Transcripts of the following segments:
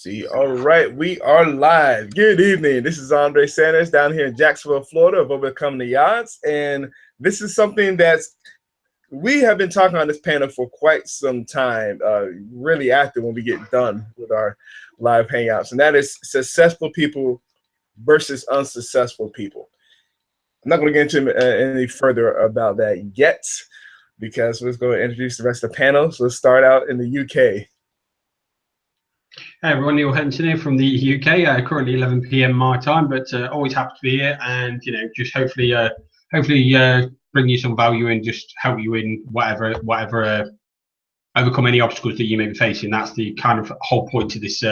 See, all right, we are live. Good evening. This is Andre Sanders down here in Jacksonville, Florida, of Overcoming the Odds, and this is something that's we have been talking on this panel for quite some time. Really active when we get done with our live hangouts, and that is successful people versus unsuccessful people. I'm not going to get into any further about that yet because we're going to introduce the rest of the panel. So let's start out in the UK. Hey everyone, Neil Henson here from the UK. Currently 11 p.m. my time, but always happy to be here, and just hopefully bring you some value and just help you in whatever overcome any obstacles that you may be facing. That's the kind of whole point to this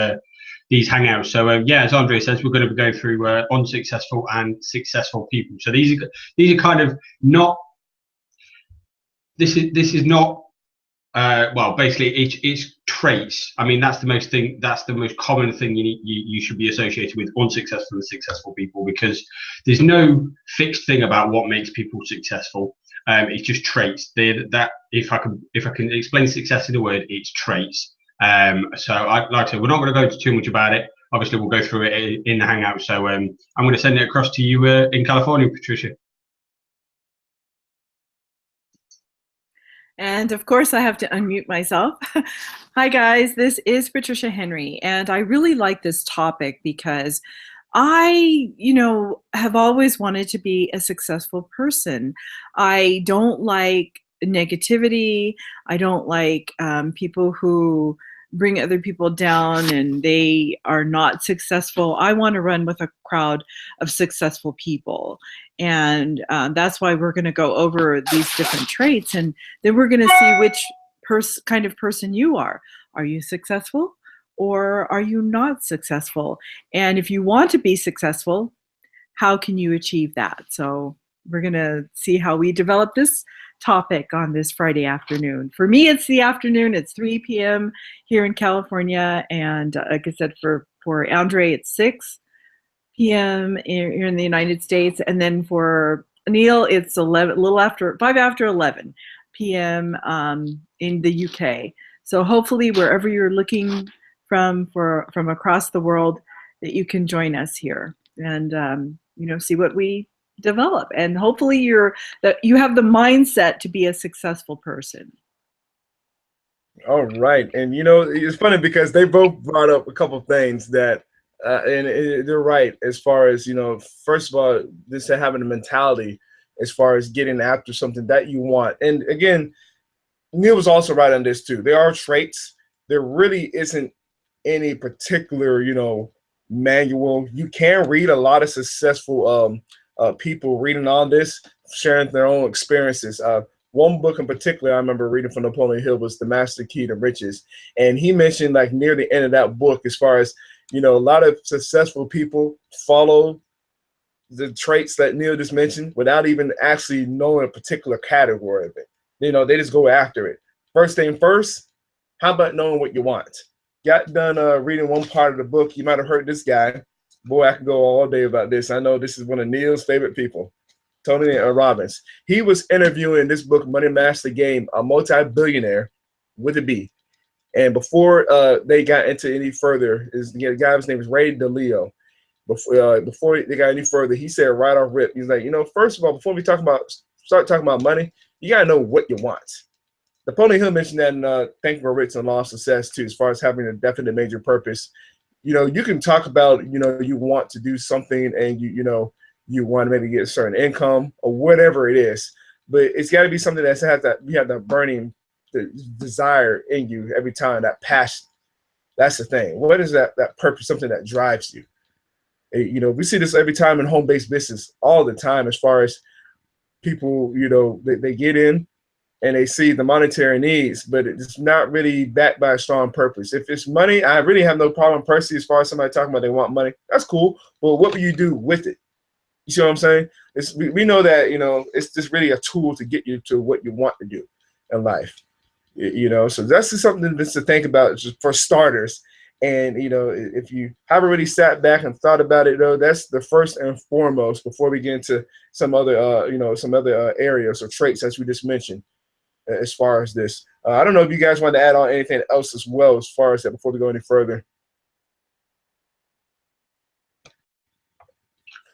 these hangouts. So yeah, as Andre says, we're going to be going through unsuccessful and successful people. So these are kind of not. This is not. Well, basically, it's traits. I mean, that's the most common thing you should be associated with unsuccessful and successful people, because there's no fixed thing about what makes people successful. It's just traits. That if I can explain success in a word, it's traits. So I like to say we're not going to go into too much about it. Obviously, we'll go through it in the hangout. So I'm going to send it across to you in California, Patricia. And of course, I have to unmute myself. Hi, guys. This is Patricia Henry, and I really like this topic because I, have always wanted to be a successful person. I don't like negativity. I don't like people who bring other people down and they are not successful. I want to run with a crowd of successful people. And that's why we're going to go over these different traits, and then we're going to see which kind of person you are. Are you successful or are you not successful? And if you want to be successful, how can you achieve that? So we're going to see how we develop this topic on this Friday afternoon. For me, it's the afternoon. It's 3 p.m. here in California. And like I said, for Andre, it's 6 p.m. here in the United States. And then for Neil, it's 5 after 11 p.m. In the UK. So hopefully wherever you're looking from across the world, that you can join us here and see what we develop, and hopefully you have the mindset to be a successful person. All right, and it's funny because they both brought up a couple of things that and they're right as far as first of all, this having a mentality as far as getting after something that you want. And again, Neil was also right on this too. There are traits. There really isn't any particular manual. You can read a lot of successful people reading on this, sharing their own experiences. One book in particular I remember reading from Napoleon Hill was The Master Key to Riches. And he mentioned, like, near the end of that book, as far as, a lot of successful people follow the traits that Neil just mentioned without even actually knowing a particular category of it. They just go after it. First thing first, how about knowing what you want? Got done reading one part of the book. You might have heard this guy. Boy, I could go all day about this. I know this is one of Neil's favorite people, Tony Robbins. He was interviewing this book, Money Master Game, a multi-billionaire with a B. And before they got into any further, the guy's name is Ray DeLeo. Before they got any further, he said right off rip, he's like, first of all, before we start talking about money, you gotta know what you want. Napoleon Hill mentioned that in Think and Grow Rich and Law of Success too, as far as having a definite major purpose. You can talk about, you want to do something and you want to maybe get a certain income or whatever it is, but it's got to be something that you have that burning desire in you every time, that passion. That's the thing. What is that purpose? Something that drives you. We see this every time in home-based business all the time, as far as people, they get in and they see the monetary needs, but it's not really backed by a strong purpose. If it's money, I really have no problem personally as far as somebody talking about they want money. That's cool. But what will you do with it? You see what I'm saying? We know that, it's just really a tool to get you to what you want to do in life. So that's just something just to think about just for starters. And, if you haven't really sat back and thought about it, though, that's the first and foremost before we get into some other, areas or traits, as we just mentioned. As far as this, I don't know if you guys want to add on anything else as well as far as that before we go any further.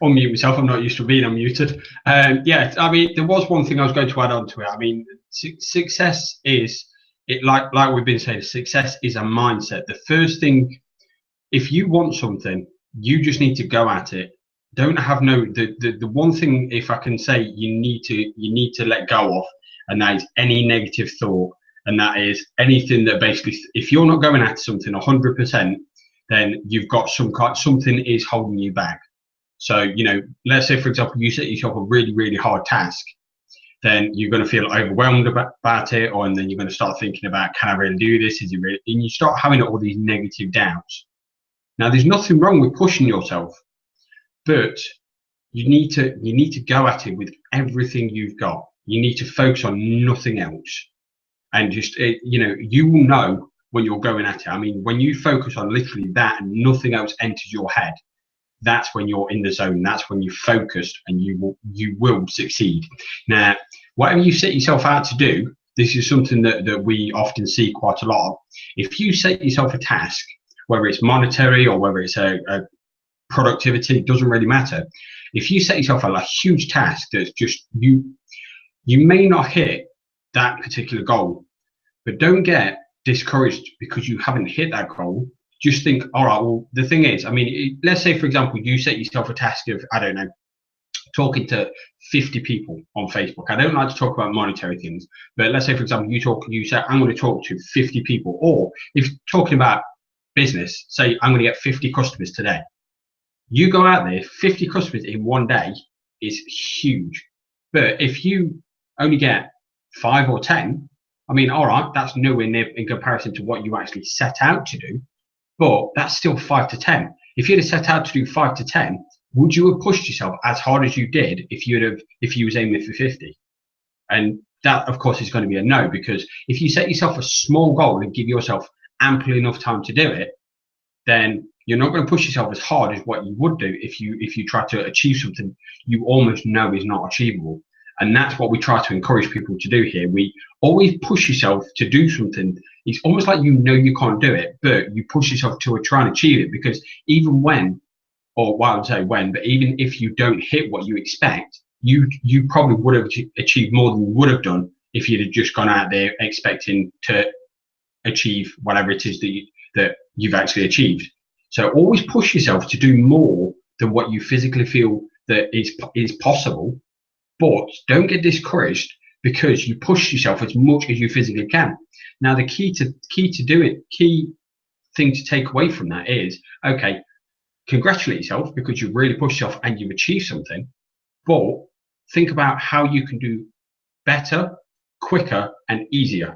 unmute myself. I'm not used to being unmuted. Yeah, I mean, there was one thing I was going to add on to it. I mean, success is it like we've been saying. Success is a mindset. The first thing, if you want something, you just need to go at it. Don't have the one thing, if I can say, you need to let go of, and that is any negative thought, and that is anything that basically, if you're not going at something 100%, then you've got something is holding you back. So, let's say, for example, you set yourself a really, really hard task, then you're going to feel overwhelmed about it, and then you're going to start thinking about, can I really do this? Is it really? And you start having all these negative doubts. Now, there's nothing wrong with pushing yourself, but you need to go at it with everything you've got. You need to focus on nothing else, and just you will know when you're going at it. I mean, when you focus on literally that and nothing else enters your head, that's when you're in the zone. That's when you're focused, and you will succeed. Now, whatever you set yourself out to do, this is something that we often see quite a lot of. If you set yourself a task, whether it's monetary or whether it's a productivity, it doesn't really matter. If you set yourself a huge task that's just you may not hit that particular goal, but don't get discouraged because you haven't hit that goal. Just think, all right, well, the thing is, I mean, let's say, for example, you set yourself a task of, I don't know, talking to 50 people on Facebook. I don't like to talk about monetary things, but let's say, for example, you say, I'm going to talk to 50 people. Or if talking about business, say, I'm going to get 50 customers today. You go out there, 50 customers in one day is huge. But if you only get 5 or 10, I mean, all right, that's nowhere near in comparison to what you actually set out to do. But that's still 5 to 10. If you'd have set out to do 5 to 10, would you have pushed yourself as hard as you did if you was aiming for 50? And that, of course, is going to be a no, because if you set yourself a small goal and give yourself ample enough time to do it, then you're not going to push yourself as hard as what you would do if you try to achieve something you almost know is not achievable. And that's what we try to encourage people to do here. We always push yourself to do something. It's almost like you can't do it, but you push yourself to try and achieve it, because even when, or well, I would say when, but even if you don't hit what you expect, you probably would have achieved more than you would have done if you'd have just gone out there expecting to achieve whatever it is that you've actually achieved. So always push yourself to do more than what you physically feel that is possible. But don't get discouraged because you push yourself as much as you physically can. Now, the key thing to take away from that is, okay, congratulate yourself because you've really pushed yourself and you've achieved something. But think about how you can do better, quicker, and easier.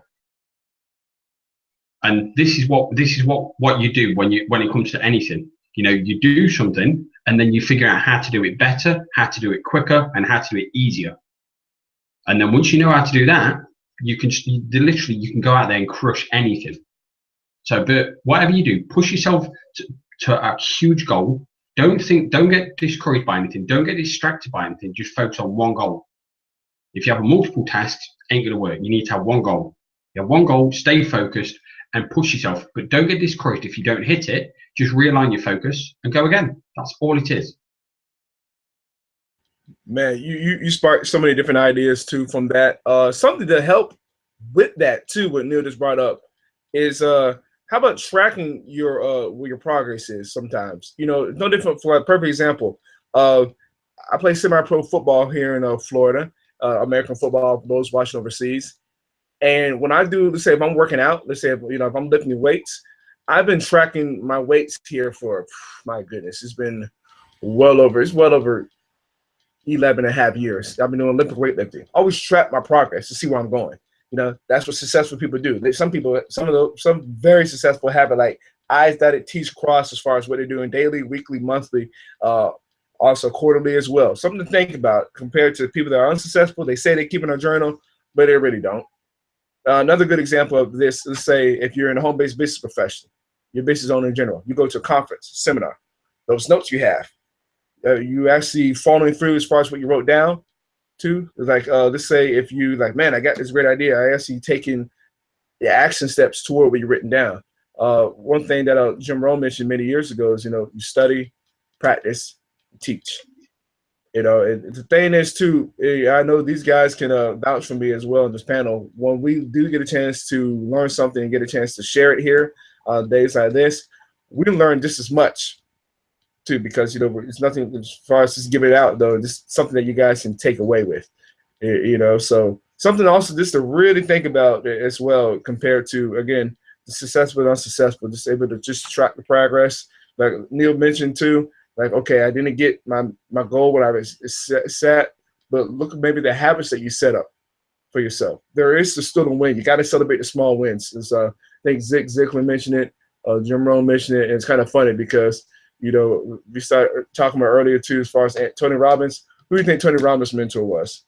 And this is what you do when it comes to anything. You do something and then you figure out how to do it better, how to do it quicker, and how to do it easier. And then once you know how to do that, you can go out there and crush anything. So, but whatever you do, push yourself to a huge goal. Don't get discouraged by anything. Don't get distracted by anything. Just focus on one goal. If you have multiple tasks, it ain't gonna work. You need to have one goal. You have one goal, stay focused, and push yourself. But don't get discouraged if you don't hit it. Just realign your focus and go again. That's all it is. Man, you sparked so many different ideas too from that. Something to help with that too, what Neil just brought up is how about tracking your where your progress is sometimes? No different. For a perfect example, I play semi-pro football here in Florida, American football for those watching overseas. And when I do, let's say if I'm working out, let's say if I'm lifting weights, I've been tracking my weights here for, my goodness, it's well over 11 and a half years. I've been doing Olympic weightlifting. I always track my progress to see where I'm going. That's what successful people do. Some very successful have it like I's dotted, T's crossed as far as what they're doing daily, weekly, monthly, also quarterly as well. Something to think about compared to people that are unsuccessful. They say they keep in a journal, but they really don't. Another good example of this, let's say if you're in a home-based business profession, your business owner in general, you go to a conference, seminar, those notes you have, you actually following through as far as what you wrote down too. Like, let's say if you like, man, I got this great idea. I actually taking the action steps toward what you've written down. One thing that Jim Rohn mentioned many years ago is, you study, practice, teach. The thing is too, I know these guys can vouch for me as well in this panel. When we do get a chance to learn something and get a chance to share it here on days like this, we learn just as much too, because it's nothing as far as just giving it out though. Just something that you guys can take away with, So something also just to really think about as well, compared to again the successful and unsuccessful. Just able to just track the progress, like Neil mentioned too. Like, okay, I didn't get my goal when I was set, but look at maybe the habits that you set up for yourself. There is still a win. You got to celebrate the small wins. I think Zig Ziglar mentioned it, Jim Rohn mentioned it, and it's kind of funny because we started talking about earlier too, as far as Tony Robbins. Who do you think Tony Robbins' mentor was?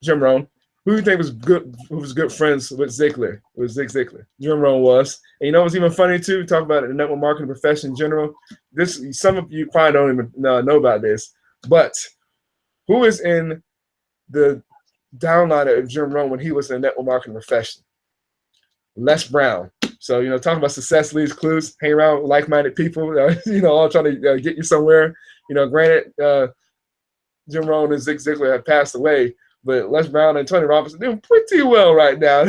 Jim Rohn. Who do you think was good? Who was good friends with Ziglar? It was Zig Ziglar. Jim Rohn was. And what's even funny too? Talk about the network marketing profession in general. Some of you probably don't even know about this, but who is in the downline of Jim Rohn when he was in the network marketing profession? Les Brown. So talking about success leaves clues. Hang around with like-minded people. All trying to get you somewhere. Granted, Jim Rohn and Zig Ziglar have passed away, but Les Brown and Tony Robbins are doing pretty well right now.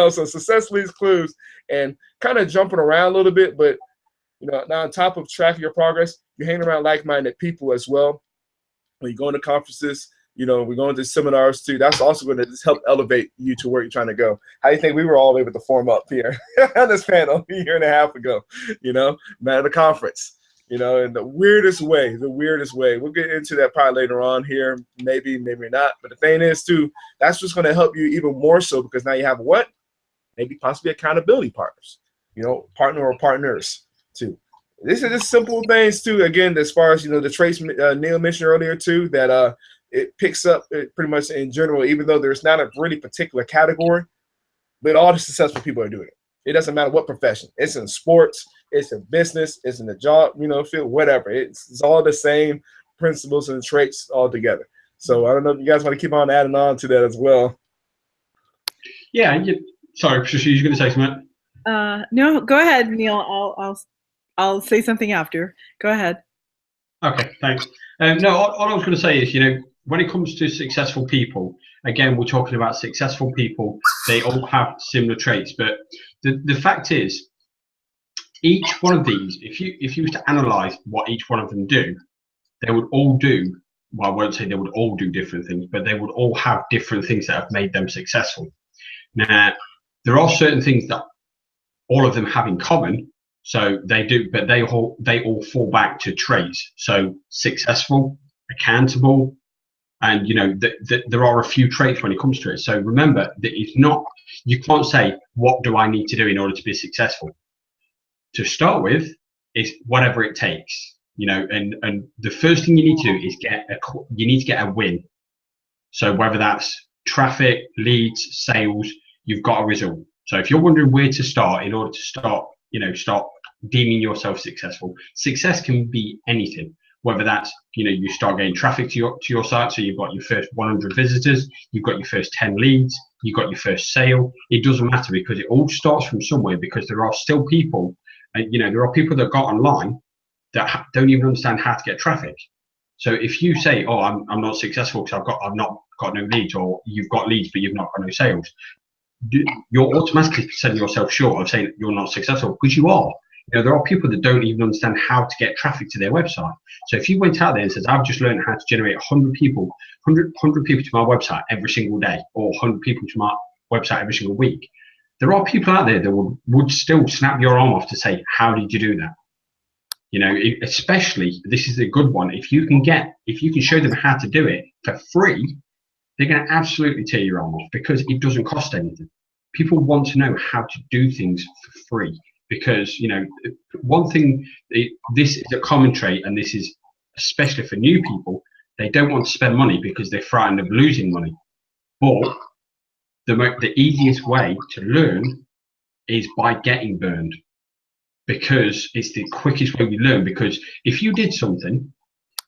So success leaves clues, and kind of jumping around a little bit, but now on top of tracking your progress, you're hanging around like-minded people as well. When you go into conferences, we're going to seminars too. That's also going to just help elevate you to where you're trying to go. How do you think we were all able to form up here on this panel a year and a half ago? At a conference. In the weirdest way. We'll get into that probably later on here, maybe not. But the thing is, too, that's just going to help you even more so, because now you have what? Maybe possibly accountability partners, partner or partners, too. These are just simple things, too, again, as far as, the traits Neil mentioned earlier, too, that it picks up pretty much in general, even though there's not a really particular category, but all the successful people are doing it. It doesn't matter what profession. It's in sports, it's in business, it's in the job, field, whatever. It's all the same principles and traits all together. So I don't know if you guys want to keep on adding on to that as well. Yeah. Sorry, Patricia, you're going to say something? No, go ahead, Neil. I'll say something after. Go ahead. Okay, thanks. No, all I was going to say is, when it comes to successful people, again, we're talking about successful people. They all have similar traits, but the fact is, each one of these, if you were to analyze what each one of them do, they would all do. Well, I won't say they would all do different things, but they would all have different things that have made them successful. Now, there are certain things that all of them have in common. So they do, but they all fall back to traits. So successful, accountable, and there are a few traits when it comes to it. So remember that you can't say, what do I need to do in order to be successful? To start with, is whatever it takes. And the first thing you need to do is get a win. So whether that's traffic, leads, sales, you've got a result. So if you're wondering where to start in order to start deeming yourself successful, success can be anything. Whether that's you start getting traffic to your site, so you've got your first 100 visitors, you've got your first 10 leads, you've got your first sale. It doesn't matter, because it all starts from somewhere. Because there are still people, there are people that got online that don't even understand how to get traffic. So if you say, "Oh, I'm not successful because I've not got no leads," or you've got leads but you've not got no sales, you're automatically setting yourself short of saying that you're not successful, because you are. There are people that don't even understand how to get traffic to their website. So if you went out there and says, "I've just learned how to generate 100 people to my website every single day, or 100 people to my website every single week," there are people out there that would still snap your arm off to say, "How did you do that?" Especially, this is a good one. If you can show them how to do it for free, they're going to absolutely tear your arm off, because it doesn't cost anything. People want to know how to do things for free, because one thing, this is a common trait, and this is especially for new people. They don't want to spend money because they're frightened of losing money. But the easiest way to learn is by getting burned, because it's the quickest way we learn. Because if you did something,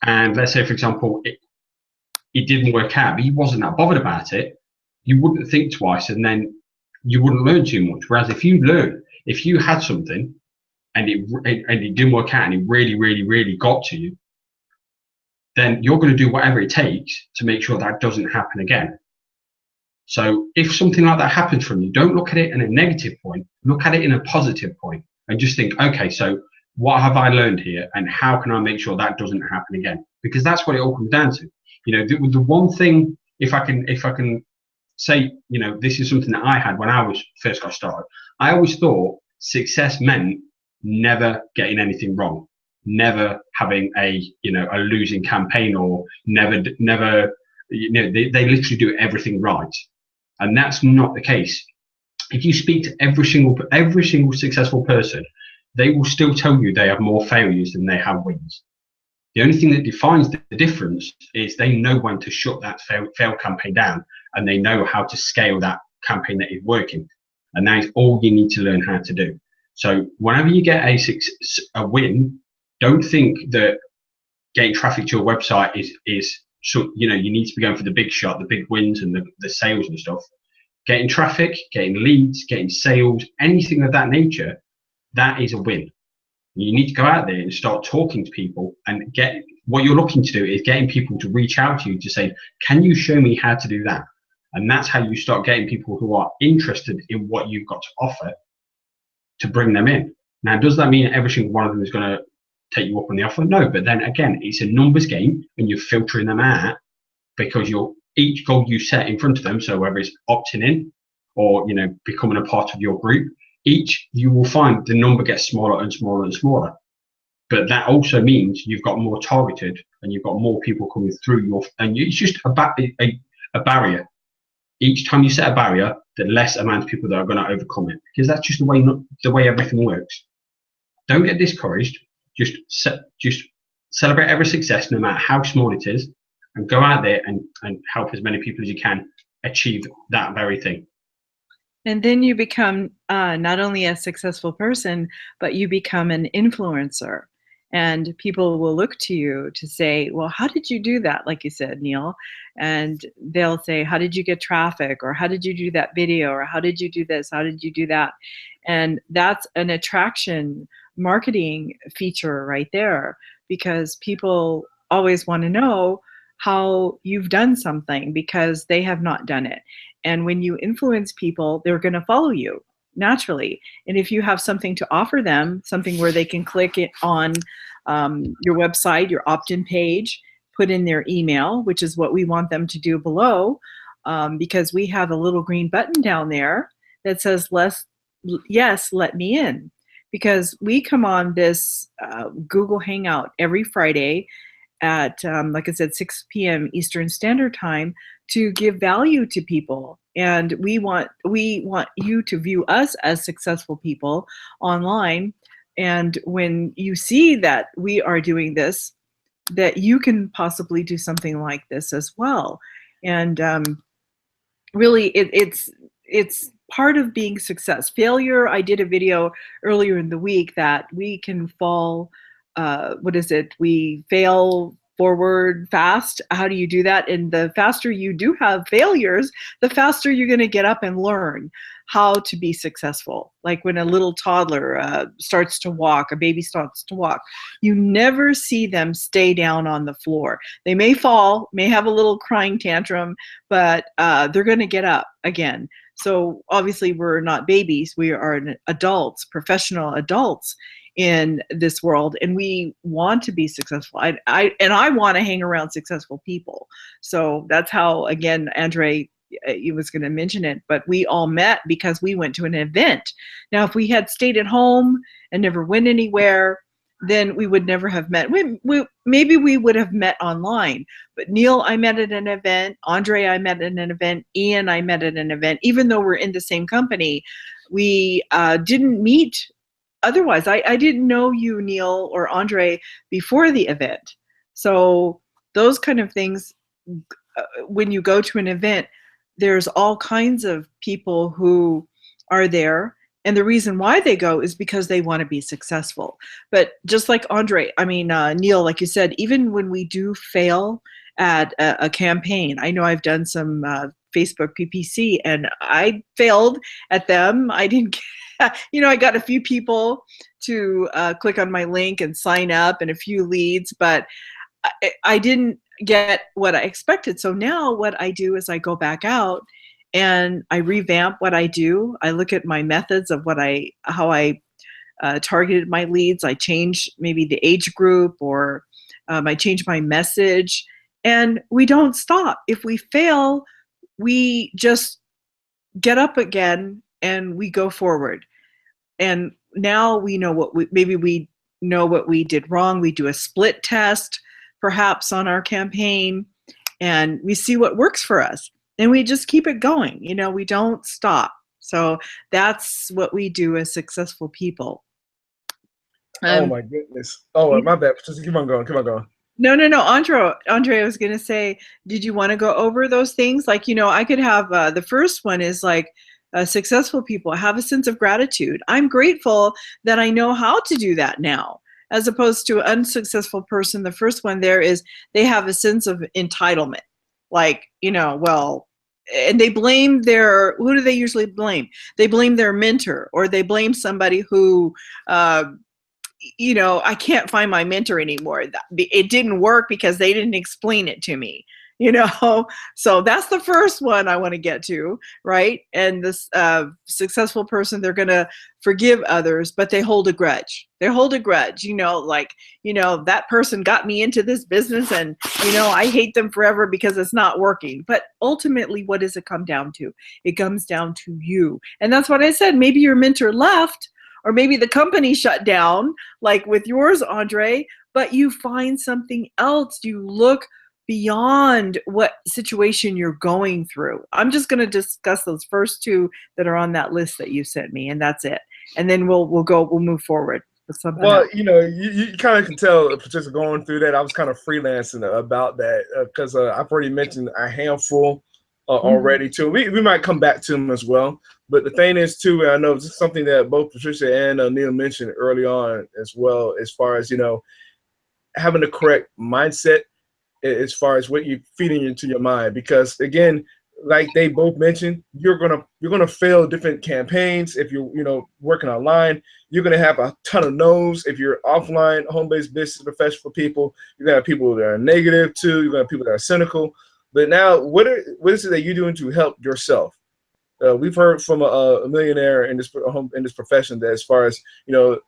and let's say, for example, it didn't work out, but you wasn't that bothered about it, you wouldn't think twice, and then you wouldn't learn too much. Whereas if you had something and it didn't work out, and it really, really, really got to you, then you're going to do whatever it takes to make sure that doesn't happen again. So if something like that happens from you, don't look at it in a negative point, look at it in a positive point and just think, okay, so what have I learned here and how can I make sure that doesn't happen again? Because that's what it all comes down to. You know, the one thing, if I can say, you know, this is something that I had when I was first got started. I always thought success meant never getting anything wrong, never having a losing campaign, or never they literally do everything right, and that's not the case. If you speak to every single successful person, they will still tell you they have more failures than they have wins. The only thing that defines the difference is they know when to shut that failed campaign down, and they know how to scale that campaign that is working. And that is all you need to learn how to do. So whenever you get a win, don't think that getting traffic to your website is so, you need to be going for the big shot, the big wins and the sales and stuff. Getting traffic, getting leads, getting sales, anything of that nature, that is a win. You need to go out there and start talking to people, and what you're looking to do is getting people to reach out to you to say, can you show me how to do that? And that's how you start getting people who are interested in what you've got to offer to bring them in. Now, does that mean every single one of them is going to take you up on the offer? No, but then again, it's a numbers game and you're filtering them out because each goal you set in front of them, so whether it's opting in or becoming a part of your group, you will find the number gets smaller and smaller and smaller. But that also means you've got more targeted and you've got more people coming through it's just a barrier. Each time you set a barrier, the less amount of people that are going to overcome it, because that's just the way everything works. Don't get discouraged. Just celebrate every success, no matter how small it is, and go out there and help as many people as you can achieve that very thing. And then you become not only a successful person, but you become an influencer. And people will look to you to say, well, how did you do that? Like you said, Neil. And they'll say, how did you get traffic? Or how did you do that video? Or how did you do this? How did you do that? And that's an attraction marketing feature right there, because people always want to know how you've done something because they have not done it. And when you influence people, they're going to follow you naturally. And if you have something to offer them, something where they can click it on your website, your opt-in page, put in their email, which is what we want them to do below, because we have a little green button down there that says, yes, let me in. Because we come on this Google Hangout every Friday at, like I said, 6 p.m. Eastern Standard Time to give value to people. And we want you to view us as successful people online. And when you see that we are doing this, that you can possibly do something like this as well. And really, it's part of being success. Failure, I did a video earlier in the week that we can fall, we fail forward fast. How do you do that? And the faster you do have failures, the faster you're going to get up and learn how to be successful. Like when a little toddler starts to walk, a baby starts to walk, you never see them stay down on the floor. They may fall, may have a little crying tantrum, but they're going to get up again. So obviously we're not babies, we are adults, professional adults in this world, and we want to be successful. I want to hang around successful people. So that's how, again, Andre, he was going to mention it, but we all met because we went to an event. Now, if we had stayed at home and never went anywhere, then we would never have met. Maybe we would have met online, but Neil, I met at an event. Andre, I met at an event. Ian, I met at an event. Even though we're in the same company, we didn't meet otherwise. I didn't know you, Neil, or Andre before the event. So those kind of things, when you go to an event, there's all kinds of people who are there. And the reason why they go is because they want to be successful. But just like Andre, Neil, like you said, even when we do fail at a campaign, I know I've done some Facebook PPC and I failed at them. I didn't I got a few people to click on my link and sign up and a few leads, but I didn't get what I expected. So now what I do is I go back out and I revamp what I do. I look at my methods of how I targeted my leads. I change maybe the age group, or I change my message, and we don't stop. If we fail, we just get up again and we go forward. And now we know maybe we know what we did wrong. We do a split test perhaps on our campaign, and we see what works for us, and we just keep it going. We don't stop. So that's what we do as successful people. Oh my goodness. Oh, my bad. Just keep on going. Come on, going. No. Andre, I was going to say, did you want to go over those things? Like, I could have, the first one is like, successful people have a sense of gratitude. I'm grateful that I know how to do that now, as opposed to an unsuccessful person. The first one there is they have a sense of entitlement. Like, well, and they blame who do they usually blame? They blame their mentor, or they blame somebody who, I can't find my mentor anymore. It didn't work because they didn't explain it to me, So that's the first one I want to get to, right? And this successful person, they're going to forgive others, but they hold a grudge. They hold a grudge, that person got me into this business, and, I hate them forever because it's not working. But ultimately, what does it come down to? It comes down to you. And that's what I said. Maybe your mentor left, or maybe the company shut down, like with yours, Andre, but you find something else. You look beyond what situation you're going through. I'm just going to discuss those first two that are on that list that you sent me, and that's it. And then we'll move forward with something else. You kind of can tell just going through that. I was kind of freelancing about that because I've already mentioned a handful already too. We might come back to them as well. But the thing is too, and I know this is something that both Patricia and Neil mentioned early on as well, as far as having the correct mindset as far as what you're feeding into your mind. Because again, like they both mentioned, you're gonna fail different campaigns if you're working online. You're gonna have a ton of no's if you're offline, home-based business professional people. You're gonna have people that are negative too. You're gonna have people that are cynical. But now, what is it that you're doing to help yourself? We've heard from a millionaire in this profession that as far as the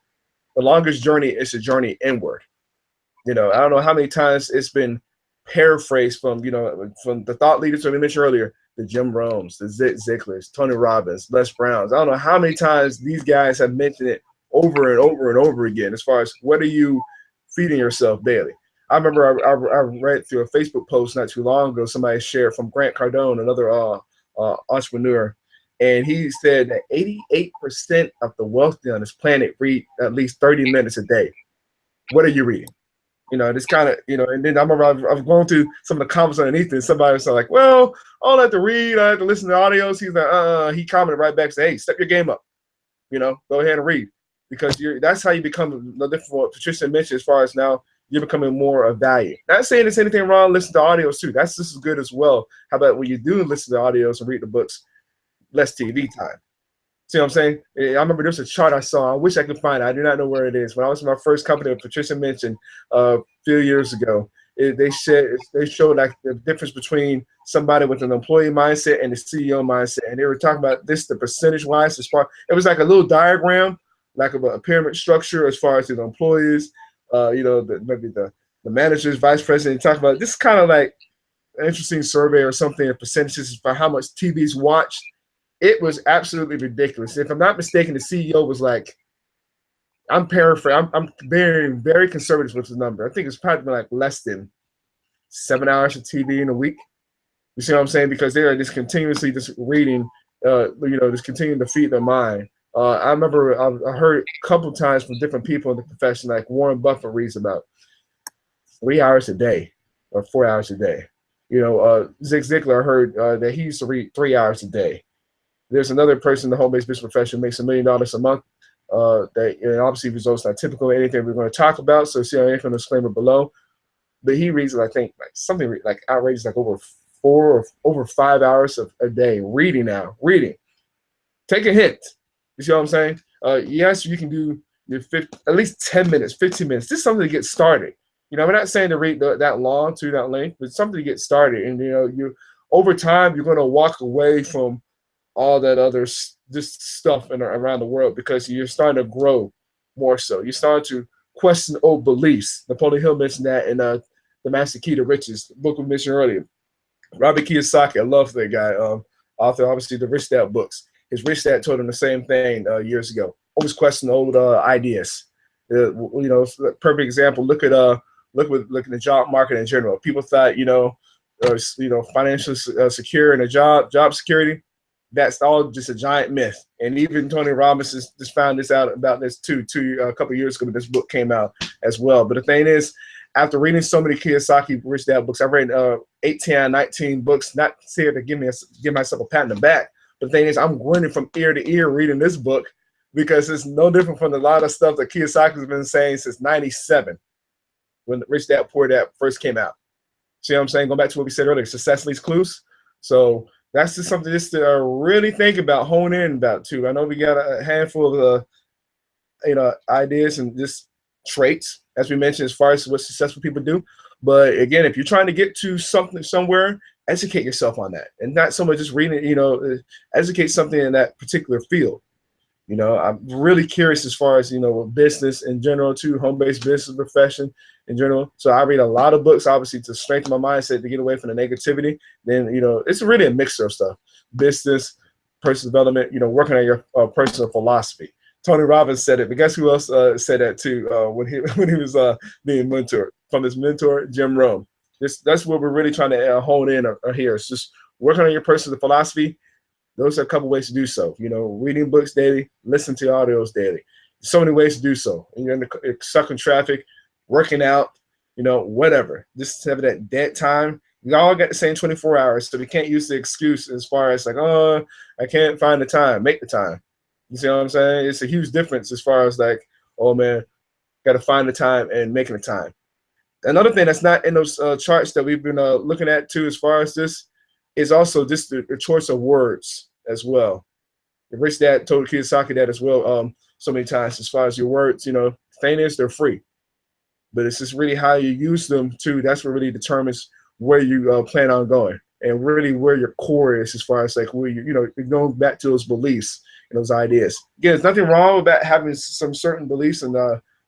longest journey is a journey inward. I don't know how many times it's been paraphrased from the thought leaders that we mentioned earlier, the Jim Rohns, the Zig Ziglars, Tony Robbins, Les Browns. I don't know how many times these guys have mentioned it over and over and over again. As far as what are you feeding yourself daily? I remember I read through a Facebook post not too long ago. Somebody shared from Grant Cardone, another entrepreneur, and he said that 88% of the wealthy on this planet read at least 30 minutes a day. What are you reading? This kind of, and then I remember I was going through some of the comments underneath it, and somebody was like, well, I don't have to read, I have to listen to audios. He's like, he commented right back, say, hey, step your game up. Go ahead and read. Because that's how you become no different from what Patricia mentioned as far as now you're becoming more of value. Not saying there's anything wrong, listen to audios too. That's just as good as well. How about when you do listen to audios and read the books, less TV time? See what I'm saying? I remember there's a chart I saw. I wish I could find it. I do not know where it is. When I was in my first company that Patricia mentioned a few years ago, they showed like the difference between somebody with an employee mindset and the CEO mindset. And they were talking about this, the percentage-wise. It was like a little diagram, like a pyramid structure as far as the employees, maybe the managers, vice president. Talk about this kind of like an interesting survey or something of percentages for how much TV's watched. It was absolutely ridiculous. If I'm not mistaken, the CEO was like, I'm paraphrasing, I'm very, very conservative with the number. I think it's probably like less than 7 hours of TV in a week. You see what I'm saying? Because they are just continuously just reading, just continuing to feed their mind. I remember I heard a couple times from different people in the profession, like Warren Buffett reads about 3 hours a day or 4 hours a day. Zig Ziglar, I heard that he used to read 3 hours a day. There's another person in the home-based business profession makes $1 million a month. That obviously results not typical of anything we're going to talk about. So see our income disclaimer below. But he reads, I think, like something like outrageous, like over 4 or over 5 hours a day reading now. Reading. Take a hint. You see what I'm saying? Yes, you can do at least 10 minutes, 15 minutes. This is something to get started. You know, we're not saying to read that long to that length, but something to get started. And, you know, you over time, you're going to walk away from all that other this stuff around the world because you're starting to grow more so. You're starting to question old beliefs. Napoleon Hill mentioned that in The Master Key to Riches, the book we mentioned earlier. Robert Kiyosaki, I love that guy. Author, obviously, the Rich Dad books. His Rich Dad told him the same thing years ago. Always question old ideas. You know, perfect example. Look at the job market in general. People thought, financially secure and job security. That's all just a giant myth. And even Tony Robbins just found this out about this too. A couple of years ago, this book came out as well. But the thing is, after reading so many Kiyosaki Rich Dad books, I've read 18, 19 books, not here to give myself a pat on the back. But the thing is, I'm grinning from ear to ear reading this book because it's no different from a lot of stuff that Kiyosaki's been saying since '97 when Rich Dad Poor Dad first came out. See what I'm saying? Going back to what we said earlier, success leaves clues. So that's just something just to really think about, hone in about too. I know we got a handful of ideas and just traits, as we mentioned, as far as what successful people do. But again, if you're trying to get to something somewhere, educate yourself on that, and not so much just reading it. Educate something in that particular field. I'm really curious as far as business in general too, home-based business profession in general. So I read a lot of books, obviously, to strengthen my mindset to get away from the negativity. Then it's really a mixture of stuff: business, personal development. Working on your personal philosophy. Tony Robbins said it, but guess who else said that too when he was being mentored from his mentor Jim Rohn. That's what we're really trying to hone in here. It's just working on your personal philosophy. Those are a couple ways to do so. Reading books daily, listen to audios daily. So many ways to do so. And you're stuck in traffic, working out, whatever. Just have that dead time. We all got the same 24 hours, so we can't use the excuse as far as like, oh, I can't find the time. Make the time. You see what I'm saying? It's a huge difference as far as like, oh man, got to find the time and making the time. Another thing that's not in those charts that we've been looking at too, as far as this, is also just the choice of words as well. The Rich Dad told Kiyosaki that as well so many times. As far as your words, the thing is they're free, but it's just really how you use them too. That's what really determines where you plan on going, and really where your core is as far as like where you're going back to those beliefs and those ideas. Again, there's nothing wrong about having some certain beliefs and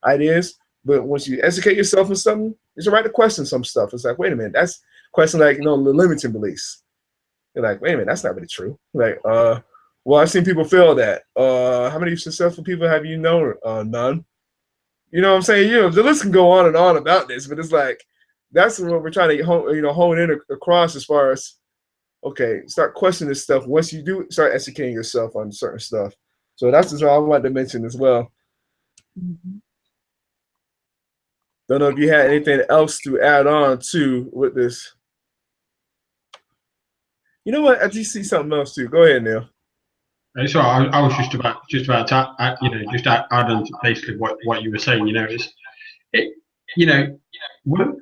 ideas, but once you educate yourself in something, it's all right to question some stuff. It's like, wait a minute, that's question like the limiting beliefs. You're like, wait a minute, that's not really true. Like, well, I've seen people feel that. How many successful people have you known? None. You know what I'm saying? The list can go on and on about this, but it's like that's what we're trying to hone in across as far as, okay, start questioning this stuff once you do start educating yourself on certain stuff. So that's just what I wanted to mention as well. Mm-hmm. Don't know if you had anything else to add on to with this. You know what? I just see something else too. Go ahead, Neil. So I was just about to add on to basically what you were saying.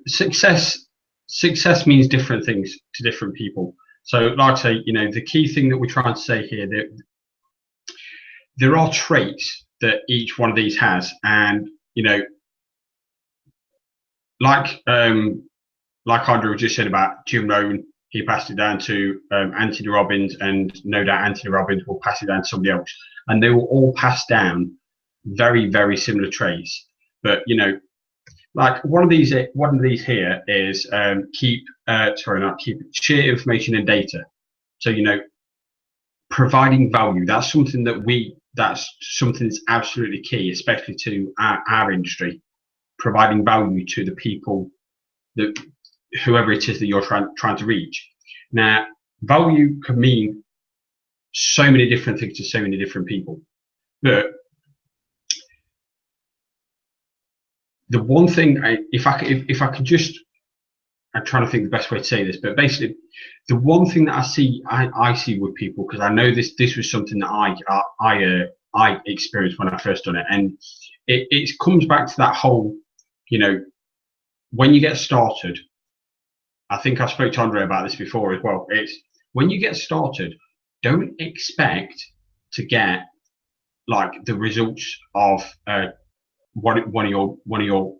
Success means different things to different people. So, like I say, the key thing that we're trying to say here, that there are traits that each one of these has, and like Andrew just said about Jim Rohn, he passed it down to Anthony Robbins, and no doubt Anthony Robbins will pass it down to somebody else, and they will all pass down very, very similar traits. But like one of these here is share information and data. So providing value. That's something that's absolutely key, especially to our industry. Providing value to the people, that whoever it is that you're trying to reach. Now, value can mean so many different things to so many different people. But the one thing, if I could just, I'm trying to think the best way to say this, but basically, the one thing that I see with people, because I know this was something that I experienced when I first done it, and it comes back to that whole, when you get started. I think I spoke to Andre about this before as well. It's when you get started, don't expect to get like the results of one of your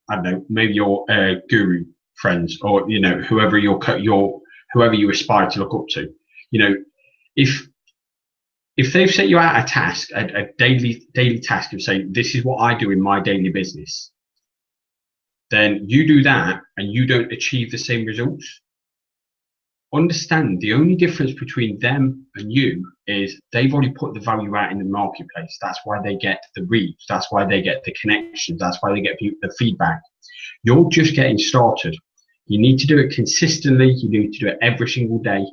I don't know, maybe your guru friends, or you know, whoever whoever you aspire to look up to. You know, if they've set you out a task, a daily task of saying, this is what I do in my daily business, then you do that and you don't achieve the same results. Understand the only difference between them and you is they've already put the value out in the marketplace. That's why they get the reach. That's why they get the connections. That's why they get the feedback. You're just getting started. You need to do it consistently. You need to do it every single day.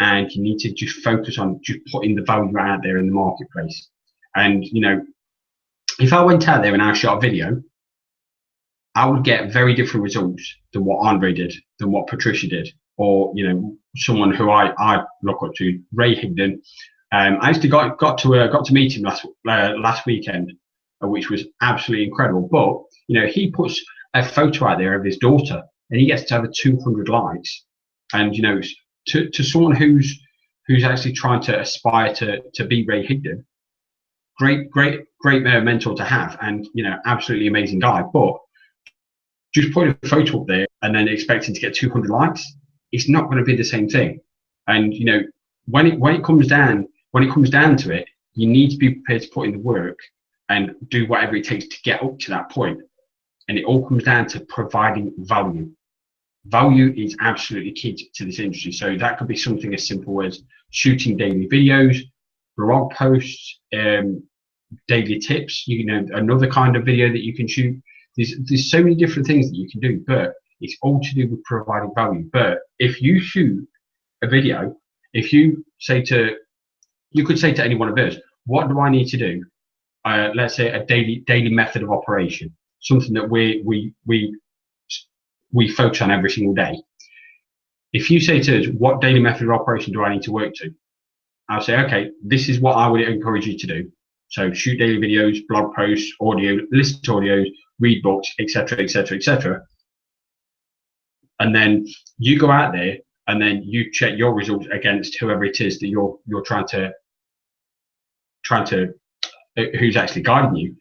And you need to just focus on just putting the value out there in the marketplace. And, you know, if I went out there and I shot a video, I would get very different results than what Andre did, than what Patricia did, or, you know, someone who I look up to, Ray Higdon. I actually got to meet him last weekend, which was absolutely incredible. But, you know, he puts a photo out there of his daughter and he gets to have 200 likes. And, you know, to someone who's actually trying to aspire to be Ray Higdon, great mentor to have, and, you know, absolutely amazing guy. But just putting a photo up there and then expecting to get 200 likes, it's not going to be the same thing. And, you know, when it comes down to it, you need to be prepared to put in the work and do whatever it takes to get up to that point. And it all comes down to providing value. Value is absolutely key to this industry. So that could be something as simple as shooting daily videos, blog posts, daily tips, you know, another kind of video that you can shoot. There's so many different things that you can do, but it's all to do with providing value. But if you shoot a video, if you could say to any one of us, what do I need to do? Let's say a daily method of operation, something that we focus on every single day. If you say to us, what daily method of operation do I need to work to? I'll say, okay, this is what I would encourage you to do. So shoot daily videos, blog posts, audio, listen to audios, read books, etc., etc., etc. And then you go out there and then you check your results against whoever it is that you're trying to who's actually guiding you.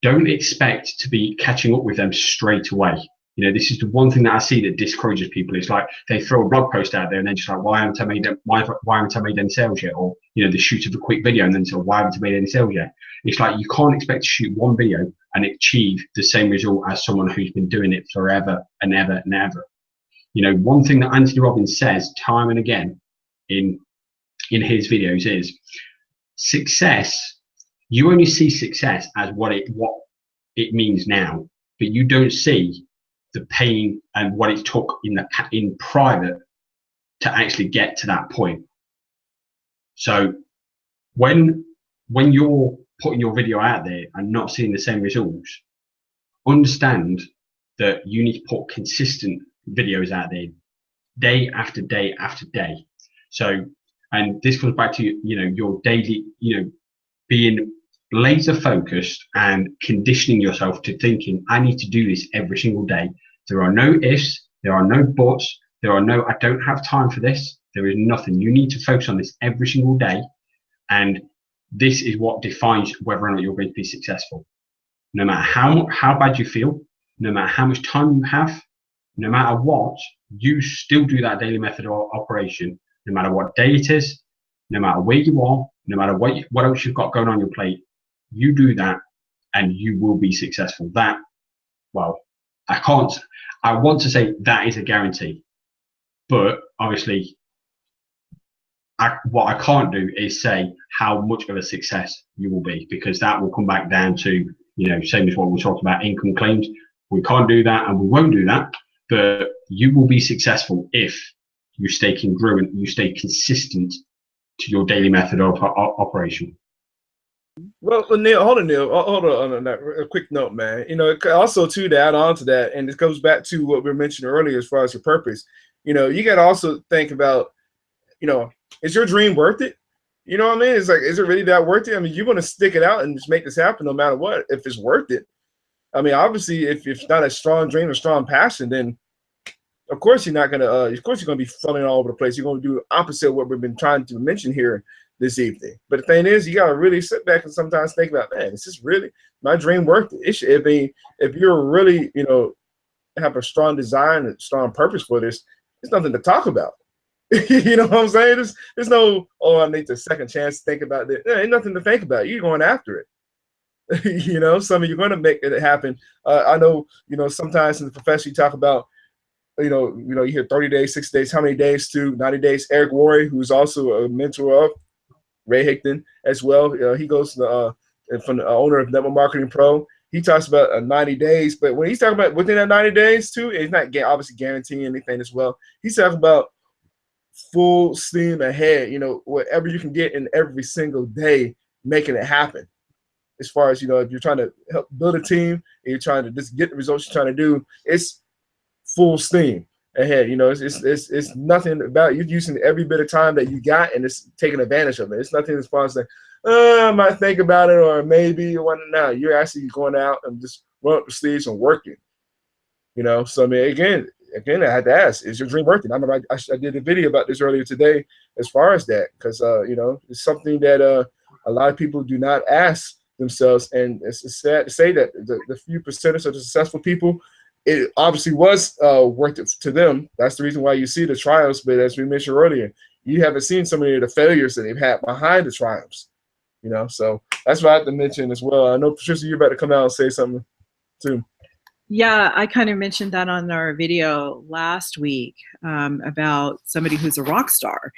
Don't expect to be catching up with them straight away. You know, this is the one thing that I see that discourages people. It's like they throw a blog post out there and then just like, why haven't I made any sales yet? Or, you know, the shoot of a quick video and then say, why haven't I made any sales yet? It's like you can't expect to shoot one video and achieve the same result as someone who's been doing it forever and ever and ever. You know, one thing that Anthony Robbins says time and again in his videos is success. You only see success as what it means now, but you don't see the pain and what it took in private to actually get to that point. So when you're putting your video out there and not seeing the same results, understand that you need to put consistent videos out there day after day after day. So, and this comes back to, you know, your daily, you know, being laser focused and conditioning yourself to thinking, I need to do this every single day. There are no ifs, there are no buts, there are no, I don't have time for this. There is nothing. You need to focus on this every single day. And this is what defines whether or not you're going to be successful. No matter how bad you feel, no matter how much time you have, no matter what, you still do that daily method of operation, no matter what day it is, no matter where you are, no matter what else you've got going on your plate, you do that and you will be successful. That, well, I want to say that is a guarantee, but obviously what I can't do is say how much of a success you will be, because that will come back down to, you know, same as what we talked about, income claims. We can't do that and we won't do that, but you will be successful if you stay congruent, you stay consistent to your daily method of operation. Well, Neil, hold on that. A quick note, man. You know, also to add on to that, and this goes back to what we mentioned earlier as far as your purpose. You know, you got to also think about, you know, is your dream worth it? You know what I mean? It's like, is it really that worth it? I mean, you're going to stick it out and just make this happen no matter what, if it's worth it. I mean, obviously, if it's not a strong dream or strong passion, then of course you're not going to, of course you're going to be falling all over the place. You're going to do opposite of what we've been trying to mention here. this evening. But the thing is, you got to really sit back and sometimes think about, man, is this really my dream worth it? I mean, if you're really, have a strong desire and a strong purpose for this, there's nothing to talk about. You know what I'm saying? There's no, oh, I need a second chance to think about it. There ain't nothing to think about. You're going after it. You're going to make it happen. I know, sometimes in the profession you talk about, you hear 30 days, 60 days, how many days to 90 days. Eric Worre, who's also a mentor of Ray Hickton as well. He goes to from the owner of Network Marketing Pro. He talks about 90 days, but when he's talking about within that 90 days too, it's not obviously guaranteeing anything as well. He's talking about full steam ahead, whatever you can get in every single day, making it happen. As far as, if you're trying to help build a team and you're trying to just get the results you're trying to do, it's full steam ahead. It's nothing about you using every bit of time that you got and it's taking advantage of it. It's nothing as far as like, I might think about it or maybe or whatnot. Now you're actually going out and just rolling up the sleeves and working. So I mean, again, I had to ask, is your dream worth it? I remember I did a video about this earlier today as far as that, because it's something that a lot of people do not ask themselves, and it's sad to say that the few percentage of the successful people, it obviously was worth it to them. That's the reason why you see the triumphs. But as we mentioned earlier, you haven't seen so many of the failures that they've had behind the triumphs. So that's what I have to mention as well. I know, Patricia, you're about to come out and say something too. Yeah, I kind of mentioned that on our video last week about somebody who's a rock star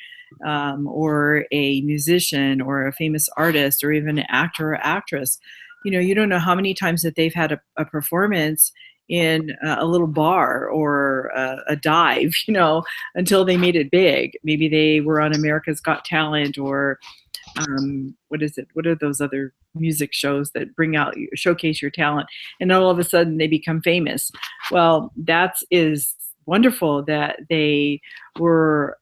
or a musician or a famous artist or even an actor or actress. You don't know how many times that they've had a performance in a little bar or a dive, until they made it big. Maybe they were on America's Got Talent or what is it? What are those other music shows that showcase your talent, and all of a sudden they become famous? Well, that is wonderful that they were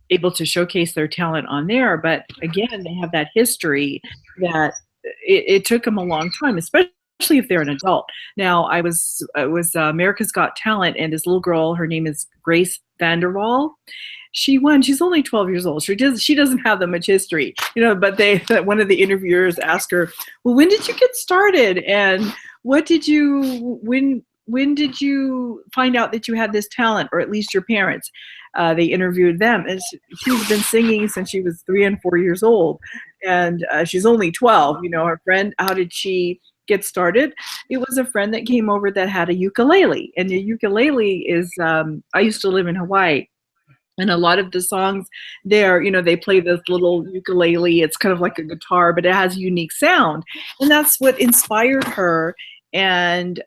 able to showcase their talent on there. But again, they have that history that it took them a long time, especially if they're an adult. Now, it was America's Got Talent, and this little girl, her name is Grace Vanderwaal. She won. She's only 12 years old. She doesn't have that much history, but one of the interviewers asked her, well, when did you get started? And when did you find out that you had this talent, or at least your parents? They interviewed them, and she's been singing since she was 3 and 4 years old, and she's only 12. Her friend, how did she get started? It was a friend that came over that had a ukulele, and the ukulele is, I used to live in Hawaii, and a lot of the songs there, they play this little ukulele. It's kind of like a guitar, but it has a unique sound. And that's what inspired her. And,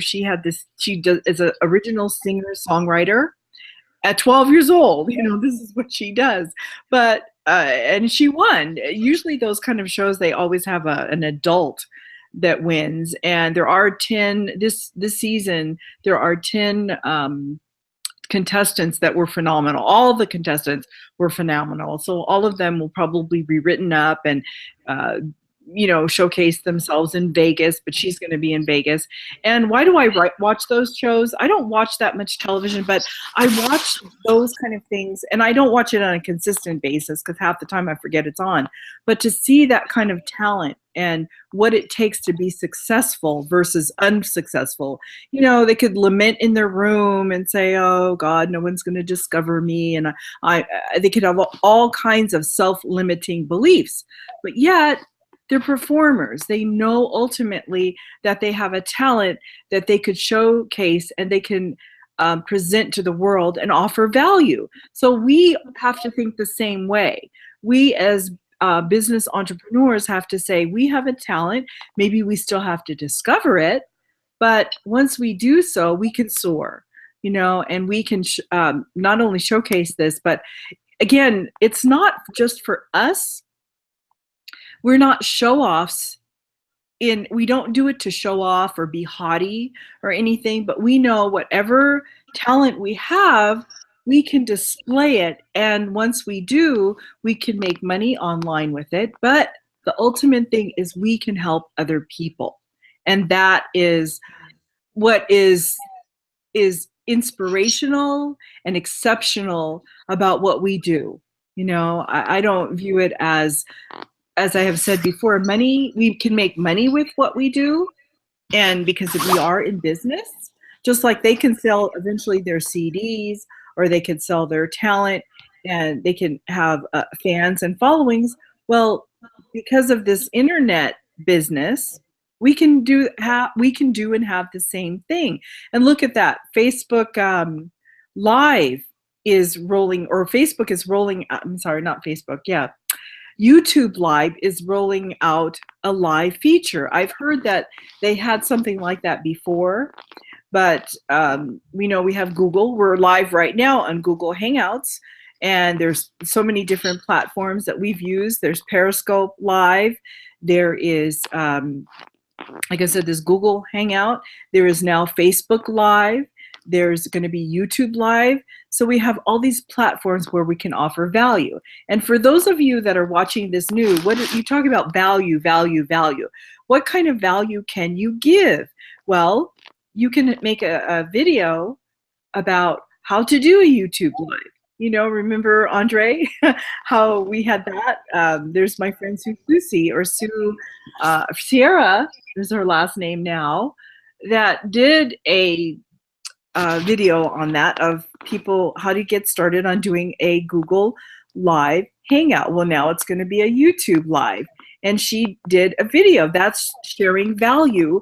she is an original singer, songwriter at 12 years old. This is what she does. But, and she won. Usually those kind of shows, they always have an adult that wins. And there are 10, this season, there are 10, contestants that were phenomenal. All the contestants were phenomenal. So all of them will probably be written up and, showcase themselves in Vegas, but she's going to be in Vegas. And why do I watch those shows? I don't watch that much television, but I watch those kind of things, and I don't watch it on a consistent basis because half the time I forget it's on. But to see that kind of talent and what it takes to be successful versus unsuccessful, they could lament in their room and say, oh God, no one's going to discover me. And they could have all kinds of self-limiting beliefs, but yet they're performers. They know ultimately that they have a talent that they could showcase and they can present to the world and offer value. So we have to think the same way. We as business entrepreneurs have to say, we have a talent. Maybe we still have to discover it, but once we do so, we can soar, and we can not only showcase this, but again, it's not just for us. We're not show-offs. We don't do it to show off or be haughty or anything, but we know whatever talent we have, we can display it. And once we do, we can make money online with it. But the ultimate thing is we can help other people. And that is what is inspirational and exceptional about what we do. You know, I don't view it as I have said before, money, we can make money with what we do. And because we are in business, just like they can sell eventually their CDs, or they can sell their talent, and they can have fans and followings. Well, because of this internet business, we can do and have the same thing. And look at that, Facebook Live is rolling, or Facebook is rolling. I'm sorry, not Facebook. Yeah, YouTube Live is rolling out a live feature. I've heard that they had something like that before, but we know we have Google. We're live right now on Google Hangouts, and there's so many different platforms that we've used. There's Periscope Live. There is, like I said, there's Google Hangout. There is now Facebook Live. There's going to be YouTube Live. So we have all these platforms where we can offer value. And for those of you that are watching this new, what you talk about value, value, value. What kind of value can you give? Well, you can make a video about how to do a YouTube Live. You know, remember Andre, how we had that? There's my friend Sue Lucy, or Sue Sierra is her last name now, that did a video on that, of people, how to get started on doing a Google Live Hangout. Well, now it's going to be a YouTube Live. And she did a video that's sharing value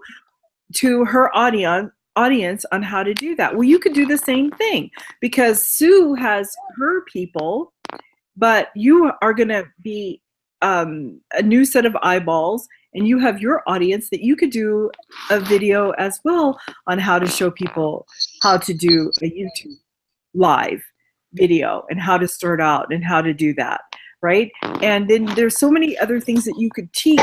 to her audience on how to do that. Well, you could do the same thing, because Sue has her people, but you are going to be a new set of eyeballs, and you have your audience that you could do a video as well on how to show people how to do a YouTube Live video, and how to start out, and how to do that, right? And then there's so many other things that you could teach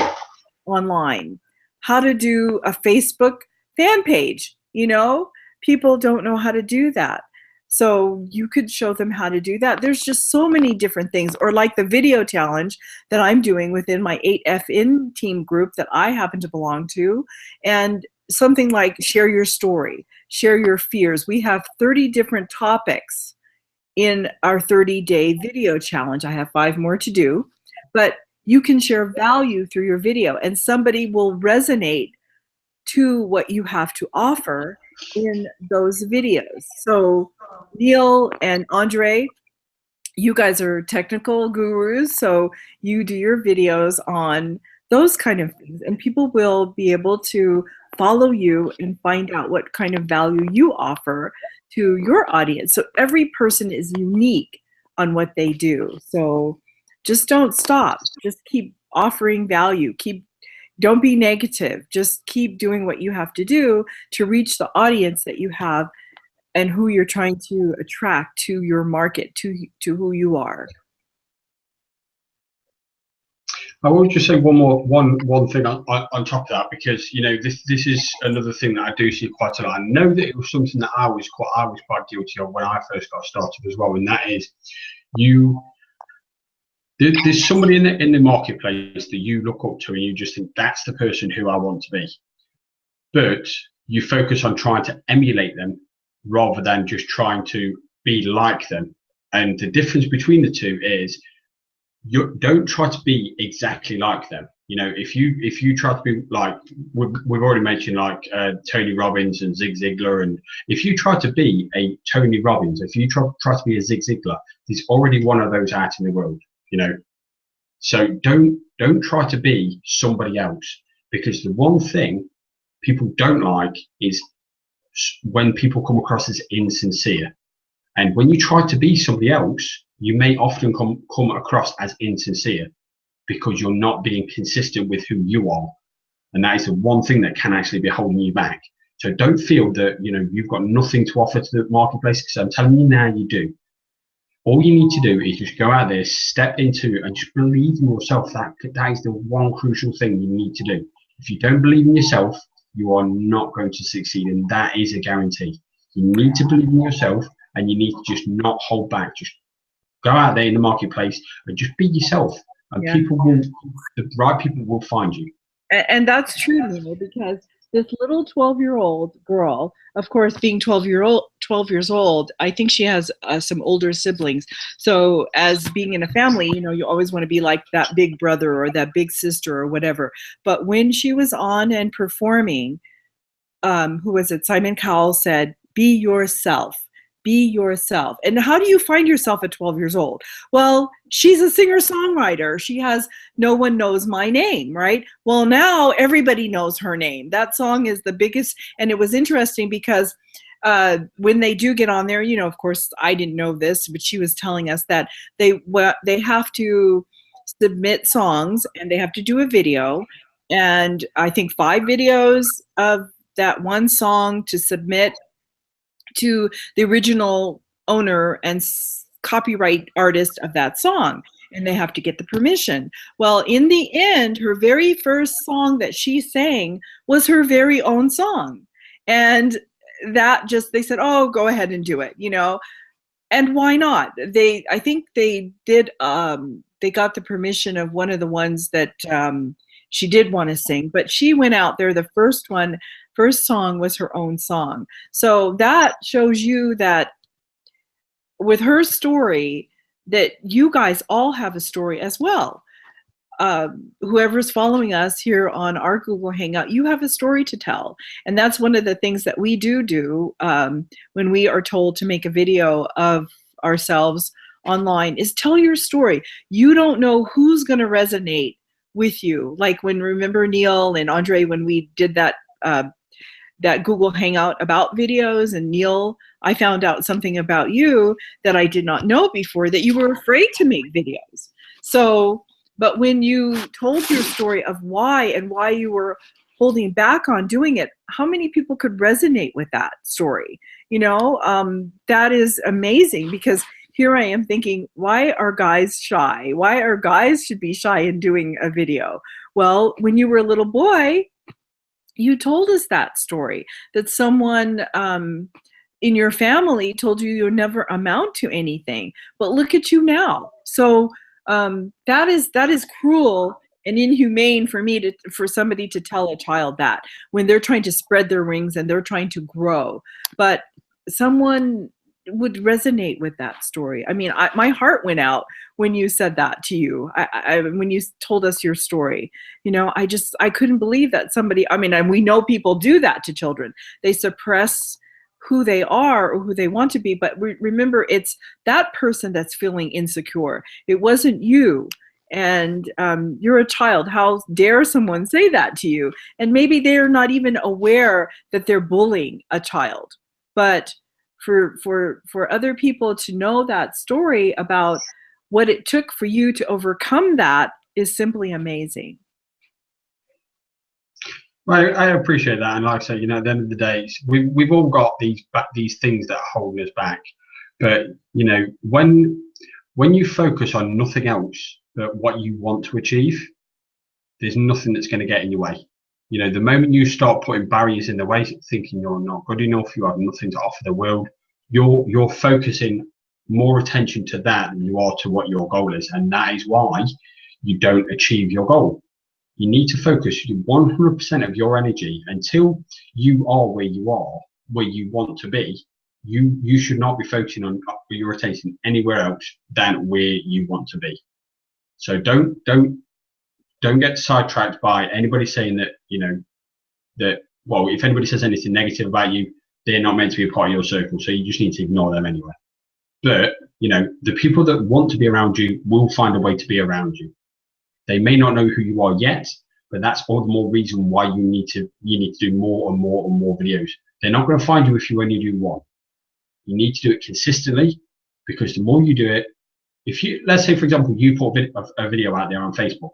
online. How to do a Facebook fan page, you know? People don't know how to do that. So you could show them how to do that. There's just so many different things. Or like the video challenge that I'm doing within my 8FN team group that I happen to belong to. And something like share your story, share your fears. We have 30 different topics in our 30-day video challenge. I have 5 more to do. But you can share value through your video, and somebody will resonate to what you have to offer in those videos. So Neil and Andre, you guys are technical gurus, so you do your videos on those kind of things, and people will be able to follow you and find out what kind of value you offer to your audience. So every person is unique on what they do. So just don't stop. Just keep offering value. Don't be negative. Just keep doing what you have to do to reach the audience that you have and who you're trying to attract to your market, to who you are. I will just say one thing on top of that, because you know this is another thing that I do see quite a lot. I know that it was something that I was quite guilty of when I first got started as well, and that is there's somebody in the marketplace that you look up to, and you just think that's the person who I want to be, but you focus on trying to emulate them rather than just trying to be like them. And the difference between the two is, you don't try to be exactly like them. You know, if you try to be like, we've already mentioned like Tony Robbins and Zig Ziglar, and if you try to be a Tony Robbins, if you try to be a Zig Ziglar, there's already one of those out in the world, you know. So don't try to be somebody else, because the one thing people don't like is when people come across as insincere. And when you try to be somebody else, you may often come across as insincere, because you're not being consistent with who you are. And that is the one thing that can actually be holding you back. So don't feel that, you know, you've got nothing to offer to the marketplace, because I'm telling you now, you do. All you need to do is just go out there, step into, and just believe in yourself. That is the one crucial thing you need to do. If you don't believe in yourself, you are not going to succeed, and that is a guarantee. You need to believe in yourself, and you need to just not hold back. Just go out there in the marketplace and just be yourself, and the right people will find you. And that's true, Nina, because this little 12-year-old girl, of course, being 12 12 years old, I think she has some older siblings. So as being in a family, you know, you always want to be like that big brother or that big sister or whatever. But when she was on and performing, who was it? Simon Cowell said, "Be yourself. Be yourself." And how do you find yourself at 12 years old? Well, she's a singer-songwriter. She has No One Knows My Name, right? Well, now everybody knows her name. That song is the biggest. And it was interesting because when they do get on there, you know, of course, I didn't know this, but she was telling us that they have to submit songs and they have to do a video. And I think 5 videos of that one song to submit to the original owner and copyright artist of that song, and they have to get the permission. Well, in the end, her very first song that she sang was her very own song. And that just, they said, "Oh, go ahead and do it," you know. And why not? I think they did, they got the permission of one of the ones that she did want to sing, but she went out there, the first song was her own song. So that shows you that with her story, that you guys all have a story as well. Whoever's following us here on our Google Hangout, you have a story to tell. And that's one of the things that we do when we are told to make a video of ourselves online, is tell your story. You don't know who's going to resonate with you. Like when, remember Neil and Andre, when we did that Google Hangout about videos, and Neil, I found out something about you that I did not know before, that you were afraid to make videos. So, but when you told your story of why and why you were holding back on doing it, how many people could resonate with that story? You know, that is amazing, because here I am thinking, why are guys shy? Why are guys should be shy in doing a video? Well, when you were a little boy, you told us that story, that someone in your family told you you'll never amount to anything. But look at you now. So that is cruel and inhumane for somebody to tell a child that, when they're trying to spread their wings and they're trying to grow. But someone would resonate with that story. I mean, my heart went out when you said that to you. When you told us your story, you know, I couldn't believe that somebody, I mean, and we know people do that to children. They suppress who they are or who they want to be. But remember, it's that person that's feeling insecure. It wasn't you. And you're a child. How dare someone say that to you? And maybe they're not even aware that they're bullying a child. But for other people to know that story about what it took for you to overcome that is simply amazing. Well, I appreciate that, and like I say, you know, at the end of the day, we've all got these things that are holding us back. But you know, when you focus on nothing else but what you want to achieve, there's nothing that's going to get in your way. You know, the moment you start putting barriers in the way, thinking you're not good enough, you have nothing to offer the world, you're focusing more attention to that than you are to what your goal is, and that is why you don't achieve your goal. You need to focus 100% of your energy until you are where you want to be. You should not be focusing on your attention anywhere else than where you want to be. So don't get sidetracked by anybody saying that, you know, that, well, if anybody says anything negative about you, they're not meant to be a part of your circle, so you just need to ignore them anyway. But, you know, the people that want to be around you will find a way to be around you. They may not know who you are yet, but that's all the more reason why you need to do more and more and more videos. They're not going to find you if you only do one. You need to do it consistently, because the more you do it, if you, let's say, for example, you put a video out there on Facebook,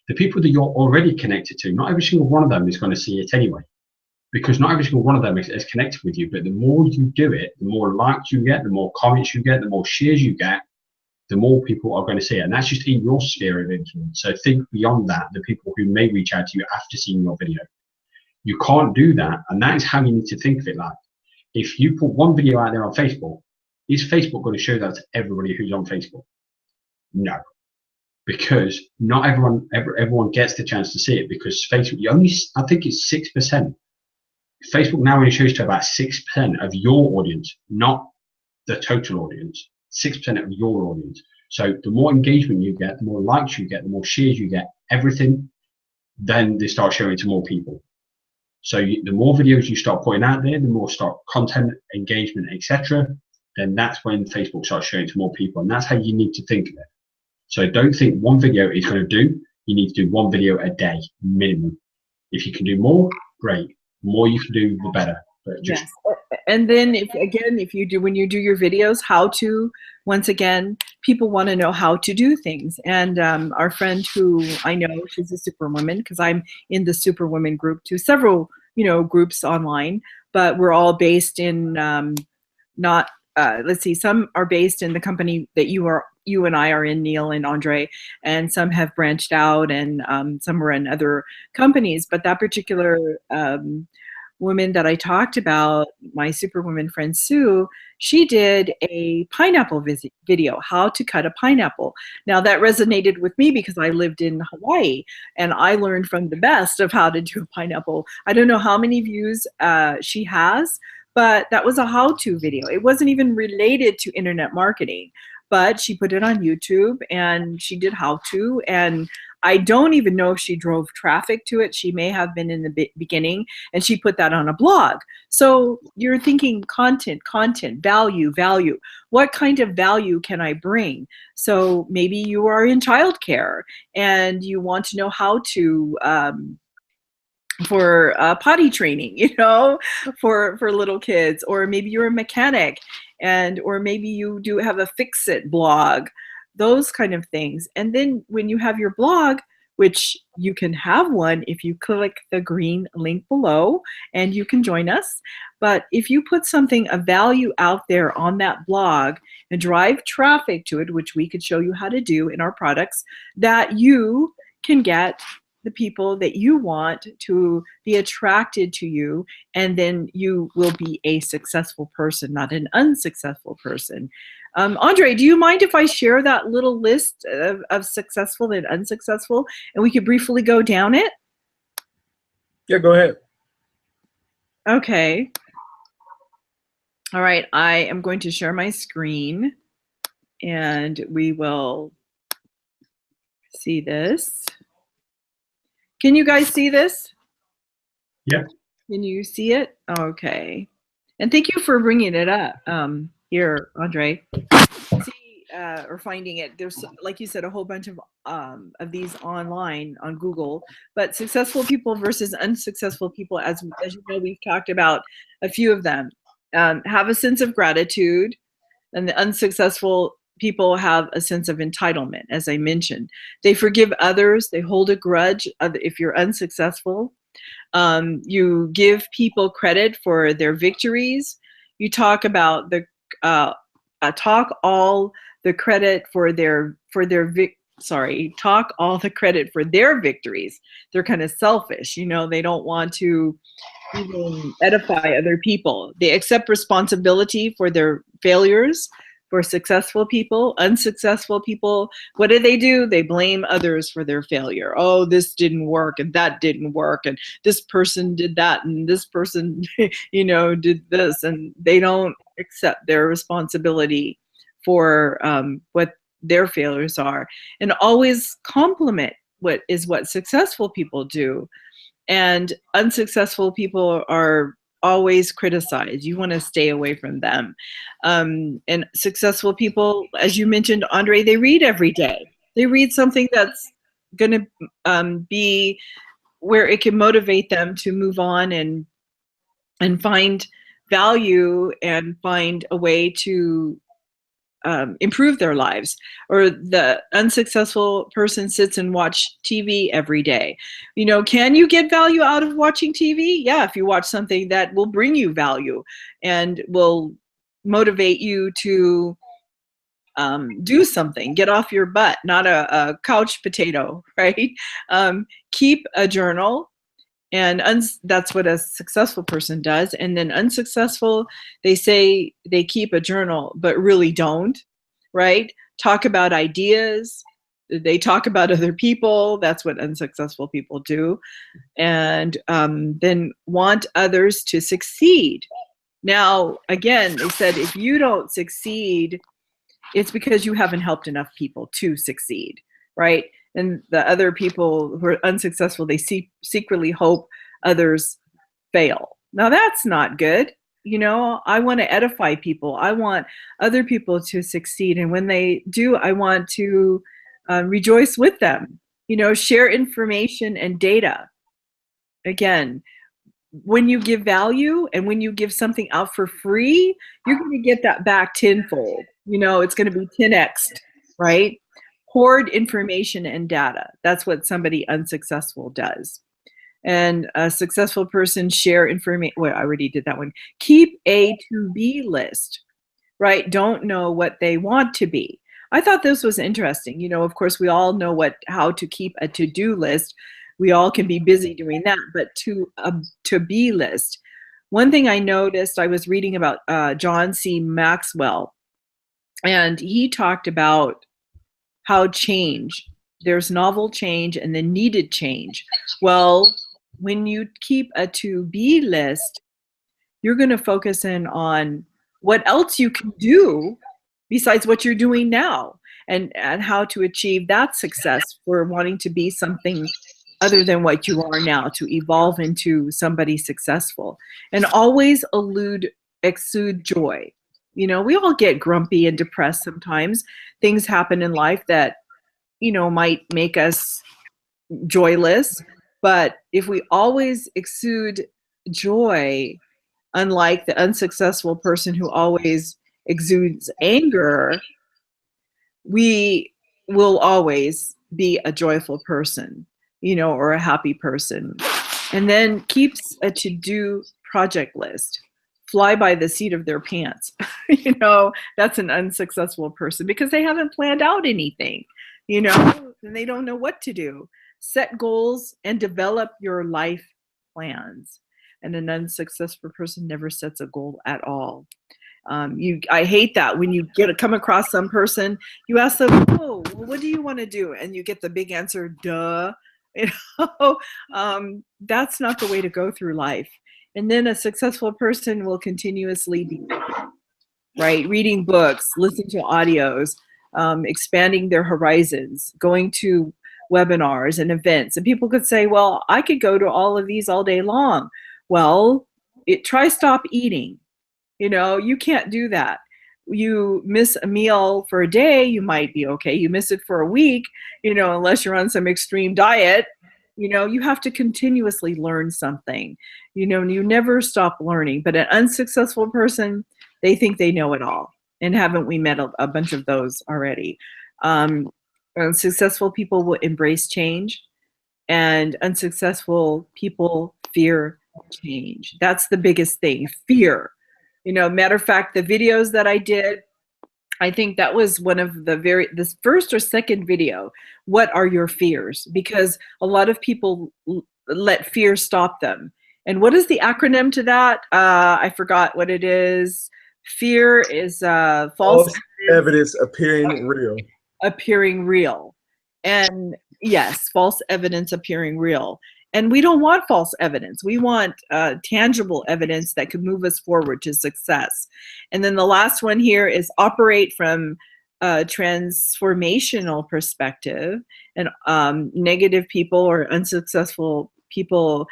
the people that you're already connected to, not every single one of them is going to see it anyway, because not every single one of them is connected with you. But the more you do it, the more likes you get, the more comments you get, the more shares you get, the more people are going to see it. And that's just in your sphere of influence. So think beyond that, the people who may reach out to you after seeing your video. You can't do that. And that is how you need to think of it. Like, if you put one video out there on Facebook, is Facebook going to show that to everybody who's on Facebook? No. Because not everyone gets the chance to see it, because Facebook, I think it's 6%. Facebook now only shows to about 6% of your audience, not the total audience. 6% of your audience. So the more engagement you get, the more likes you get, the more shares you get, everything, then they start showing to more people. So the more videos you start putting out there, the more start content, engagement, etc., then that's when Facebook starts showing to more people. And that's how you need to think of it. So don't think one video is going to do. You need to do one video a day minimum. If you can do more, great. The more you can do, the better. But just Yes. And then if you do, when you do your videos, how to, once again, people want to know how to do things. And our friend who I know, she's a superwoman, because I'm in the superwoman group too, several, groups online, but we're all based in, not, let's see, some are based in the company that you and I are in, Neil and Andre, and some have branched out, and some are in other companies. But that particular woman that I talked about, my superwoman friend Sue, she did a pineapple video, how to cut a pineapple. Now that resonated with me because I lived in Hawaii and I learned from the best of how to do a pineapple. I don't know how many views she has, but that was a how-to video. It wasn't even related to internet marketing, but she put it on YouTube and she did how-to, and I don't even know if she drove traffic to it. She may have been in the beginning, and she put that on a blog. So you're thinking content, value. What kind of value can I bring? So maybe you are in childcare and you want to know how to, for potty training, for little kids, or maybe you're a mechanic, or maybe you do have a fix-it blog, those kind of things. And then when you have your blog, which you can have one if you click the green link below and you can join us. But if you put something of value out there on that blog and drive traffic to it, which we could show you how to do in our products, that you can get the people that you want to be attracted to you, and then you will be a successful person, not an unsuccessful person. Andre, do you mind if I share that little list of successful and unsuccessful, and we could briefly go down it? Yeah, go ahead. Okay. All right, I am going to share my screen, and we will see this. Can you guys see this? Yeah. Can you see it? Okay. And thank you for bringing it up here, Andre. See, or finding it. There's, like you said, a whole bunch of these online on Google. But successful people versus unsuccessful people, as you know, we've talked about a few of them. Have a sense of gratitude, and the unsuccessful people have a sense of entitlement, as I mentioned. They forgive others. They hold a grudge if you're unsuccessful. You give people credit for their victories. You talk about talk all the credit for talk all the credit for their victories. They're kind of selfish, they don't want to even edify other people. They accept responsibility for their failures. For successful people, unsuccessful people, what do? They blame others for their failure. Oh, this didn't work, and that didn't work, and this person did that, and this person, did this, and they don't accept their responsibility for what their failures are, and always compliment what successful people do. And unsuccessful people are always criticized. You want to stay away from them. And successful people, as you mentioned, Andre, they read every day. They read something that's going to be where it can motivate them to move on and find value and find a way to improve their lives. Or the unsuccessful person sits and watch TV every day. Can you get value out of watching TV? Yeah, if you watch something that will bring you value and will motivate you to do something, get off your butt, not a couch potato, right? Keep a journal. And that's what a successful person does. And then unsuccessful, they say they keep a journal, but really don't, right? Talk about ideas, they talk about other people. That's what unsuccessful people do. And then want others to succeed. Now, again, they said if you don't succeed, it's because you haven't helped enough people to succeed, right? And the other people who are unsuccessful, they secretly hope others fail. Now, that's not good. You know, I want to edify people. I want other people to succeed. And when they do, I want to rejoice with them, you know, share information and data. Again, when you give value and when you give something out for free, you're going to get that back tenfold. You know, it's going to be 10x, right? Hoard information and data. That's what somebody unsuccessful does. And a successful person share information. Well, I already did that one. Keep a to-be list, right? Don't know what they want to be. I thought this was interesting. You know, of course, we all know how to keep a to-do list. We all can be busy doing that, but to-be list. One thing I noticed, I was reading about John C. Maxwell, and he talked about how there's novel change and then needed change. Well, when you keep a to-be list, you're going to focus in on what else you can do besides what you're doing now, and how to achieve that success for wanting to be something other than what you are now, to evolve into somebody successful. And always exude joy. You know, we all get grumpy and depressed sometimes. Things happen in life that, you know, might make us joyless. But if we always exude joy, unlike the unsuccessful person who always exudes anger, we will always be a joyful person, you know, or a happy person. And then keeps a to-do project list. Fly by the seat of their pants. You know, that's an unsuccessful person because they haven't planned out anything, you know, and they don't know what to do. Set goals and develop your life plans. And an unsuccessful person never sets a goal at all. I hate that when you come across some person, you ask them, oh, well, what do you want to do? And you get the big answer, duh. You know, that's not the way to go through life. And then a successful person will continuously be, right, reading books, listening to audios, expanding their horizons, going to webinars and events. And people could say, well, I could go to all of these all day long. Well, try stop eating. You know, you can't do that. You miss a meal for a day, you might be okay. You miss it for a week, you know, unless you're on some extreme diet, you know, you have to continuously learn something. You know, you never stop learning. But an unsuccessful person, they think they know it all. And haven't we met a bunch of those already? Successful people will embrace change, and unsuccessful people fear change. That's the biggest thing, fear. You know, matter of fact, the videos that I did, I think that was one of this first or second video. What are your fears? Because a lot of people let fear stop them. And what is the acronym to that? I forgot what it is. Fear is false evidence appearing real. Appearing real. And yes, false evidence appearing real. And we don't want false evidence. We want tangible evidence that could move us forward to success. And then the last one here is operate from a transformational perspective. And negative people or unsuccessful people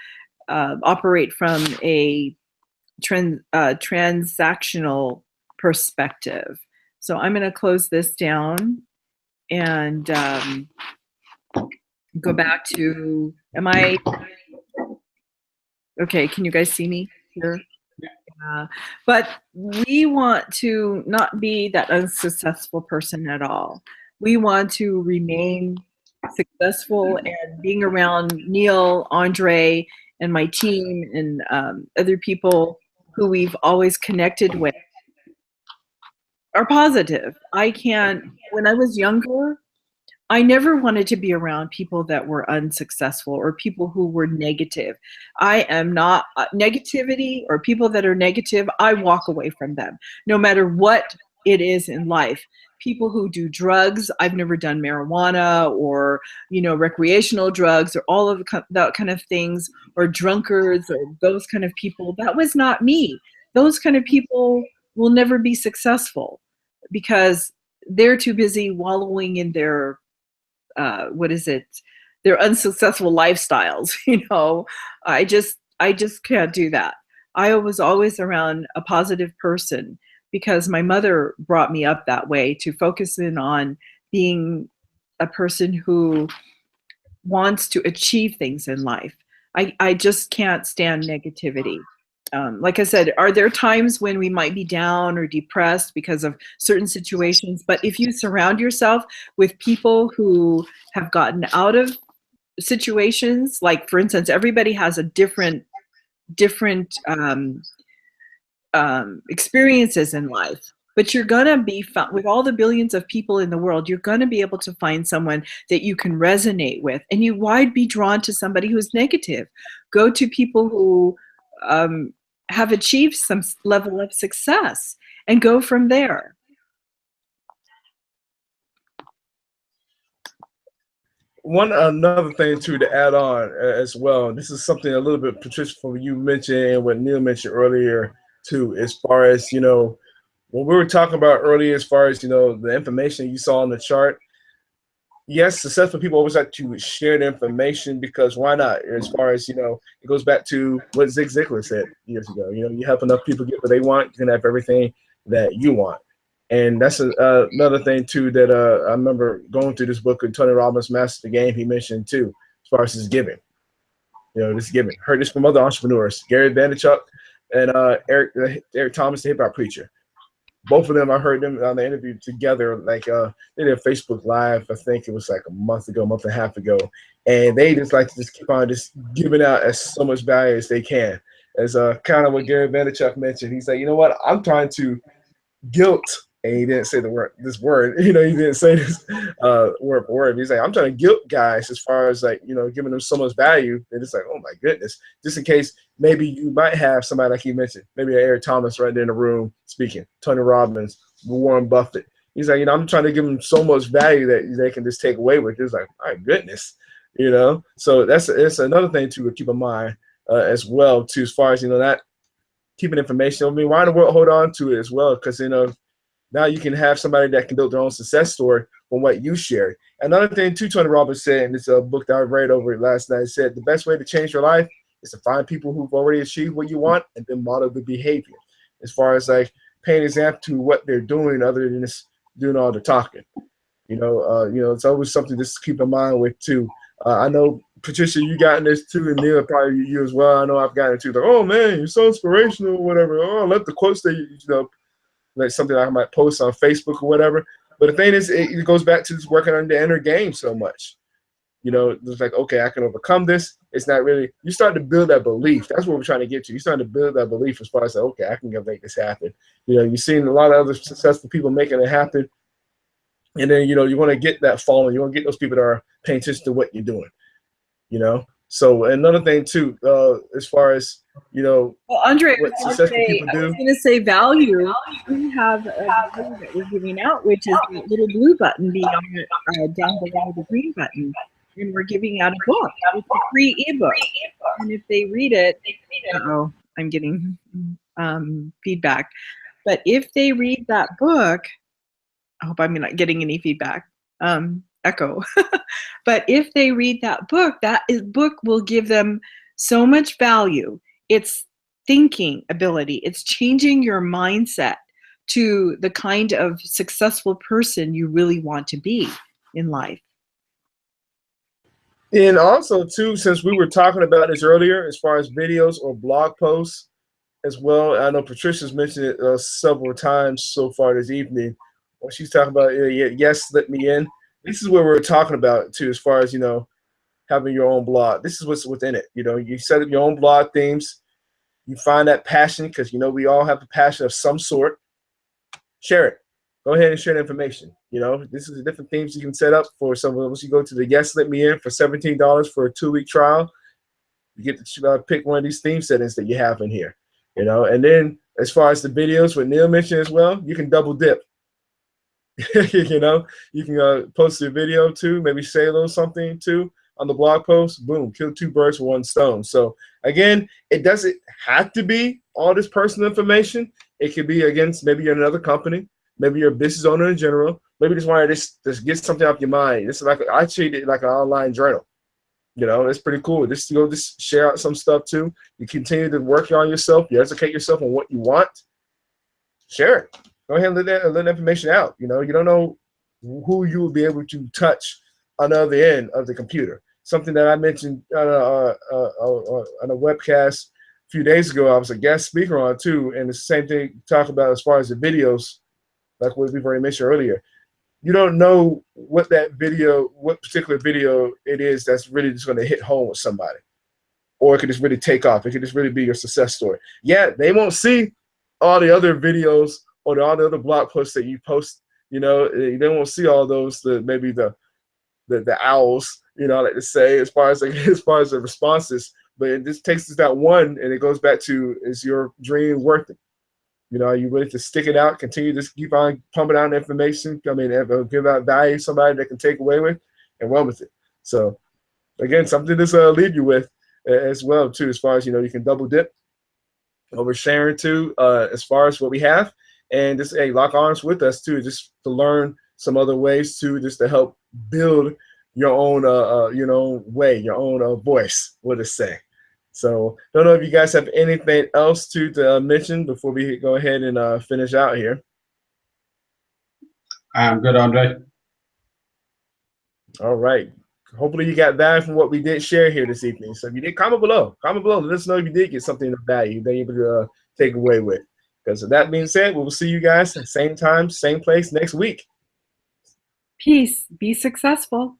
operate from a transactional perspective. So I'm going to close this down and go back to, okay, can you guys see me here? But we want to not be that unsuccessful person at all. We want to remain successful, and being around Neil, Andre, and my team and other people who we've always connected with are positive. When I was younger, I never wanted to be around people that were unsuccessful or people who were negative. I am not negativity, or people that are negative, I walk away from them no matter what it is in life. people who do drugs. I've never done marijuana or, recreational drugs or all of that kind of things, or drunkards or those kind of people. That was not me. Those kind of people will never be successful because they're too busy wallowing in their, their unsuccessful lifestyles. I just can't do that. I was always around a positive person because my mother brought me up that way, to focus in on being a person who wants to achieve things in life. I just can't stand negativity. Like I said, are there times when we might be down or depressed because of certain situations? But if you surround yourself with people who have gotten out of situations, like for instance, everybody has a different experiences in life, but you're gonna be found with all the billions of people in the world. You're gonna be able to find someone that you can resonate with, and why be drawn to somebody who's negative? Go to people who have achieved some level of success and go from there. Another thing too to add on as well. This is something a little bit, Patricia, from you mentioned and what Neil mentioned earlier too, as far as what we were talking about earlier, as far as the information you saw on the chart. Yes, successful people always like to share the information, because why not? As far as it goes back to what Zig Ziglar said years ago. You help enough people get what they want, you can have everything that you want. And that's another thing too that I remember going through this book with Tony Robbins, Master the Game. He mentioned too, as far as his giving. This giving. Heard this from other entrepreneurs, Gary Vaynerchuk and Eric Thomas, the hip hop preacher. Both of them, I heard them on the interview together. Like they did a Facebook Live. I think it was like a month and a half ago, and they just like to just keep on just giving out as so much value as they can. As kind of what Gary Vaynerchuk mentioned, he's like, you know what, I'm trying to guilt, and he didn't say this word, he didn't say this word for word. He's like, I'm trying to guilt guys as far as giving them so much value. And it's like, oh my goodness, just in case maybe you might have somebody like he mentioned, maybe Eric Thomas right there in the room speaking, Tony Robbins, Warren Buffett. He's like, I'm trying to give them so much value that they can just take away with. It's like, my goodness, So it's another thing to keep in mind as well too, as far as that keeping information. I mean, why in the world hold on to it as well? Because now you can have somebody that can build their own success story from what you shared. Another thing too, Tony Robbins said in this book that I read over last night, said the best way to change your life is to find people who've already achieved what you want and then model the behavior. As far as paying example to what they're doing, other than just doing all the talking. It's always something to keep in mind with too. I know, Patricia, you gotten this too, and Neil, probably you as well. I know I've gotten it too. Like, oh man, you're so inspirational, or whatever. Oh, I love the quotes that like something I might post on Facebook or whatever. But the thing is, it goes back to just working on the inner game so much. It's like, okay, I can overcome this. It's not really. You start to build that belief. That's what we're trying to get to. You start to build that belief as far as okay, I can go make this happen. You've seen a lot of other successful people making it happen. And then, you want to get that following. You want to get those people that are paying attention to what you're doing, So another thing too, as far as, well, Andre, what successful people do. I was going to say value. We have a value that we're giving out, which is that little blue button being on down below the green button. And we're giving out a book. It's a free ebook. And if they read it, I'm getting feedback. But if they read that book, I hope I'm not getting any feedback. Echo. But if they read that book will give them so much value. It's thinking ability. It's changing your mindset to the kind of successful person you really want to be in life. And also too, since we were talking about this earlier, as far as videos or blog posts as well, I know Patricia's mentioned it several times so far this evening. When she's talking about yes, let me in. This is what we're talking about too, as far as having your own blog. This is what's within it. You set up your own blog themes. You find that passion, because we all have a passion of some sort. Share it. Go ahead and share the information. This is the different themes you can set up for someone. Once you go to the Yes Let Me In for $17 for a 2-week trial, you get to pick one of these theme settings that you have in here. And then as far as the videos, what Neil mentioned as well, you can double dip. You know, you can post a video too, maybe say a little something too on the blog post. Boom, kill two birds with one stone. So again, it doesn't have to be all this personal information. It could be against maybe you're another company, maybe you're a business owner in general. Maybe just want to just get something off your mind. This is like I treat it like an online journal. You know, it's pretty cool. Just share out some stuff too. You continue to work on yourself. You educate yourself on what you want. Share it. Go ahead and let that information out. You know, you don't know who you will be able to touch on the other end of the computer. Something that I mentioned on a webcast a few days ago, I was a guest speaker on too, and the same thing talk about as far as the videos, like what we've already mentioned earlier. You don't know what particular video it is that's really just going to hit home with somebody, or it could just really take off. It could just really be your success story. Yeah, they won't see all the other videos or all the other blog posts that you post. You know, they won't see all those. Maybe the owls. You know, I like to say as far as the responses. But it just takes us that one, and it goes back to, is your dream worth it? You know, are you willing to stick it out, continue to keep on pumping out information? I mean, give out value to somebody that can take away with and run with it. So, again, something to leave you with as well, too, as far as, you know, you can double dip over sharing, too, as far as what we have. And just, hey, lock arms with us, too, just to learn some other ways, too, just to help build your own way, your own voice, what to say. So don't know if you guys have anything else to mention before we go ahead and finish out here. I'm good, Andre. All right. Hopefully you got value from what we did share here this evening. So if you did, comment below. Comment below. Let us know if you did get something of value you've been able to take away with. Because with that being said, we will see you guys at the same time, same place next week. Peace. Be successful.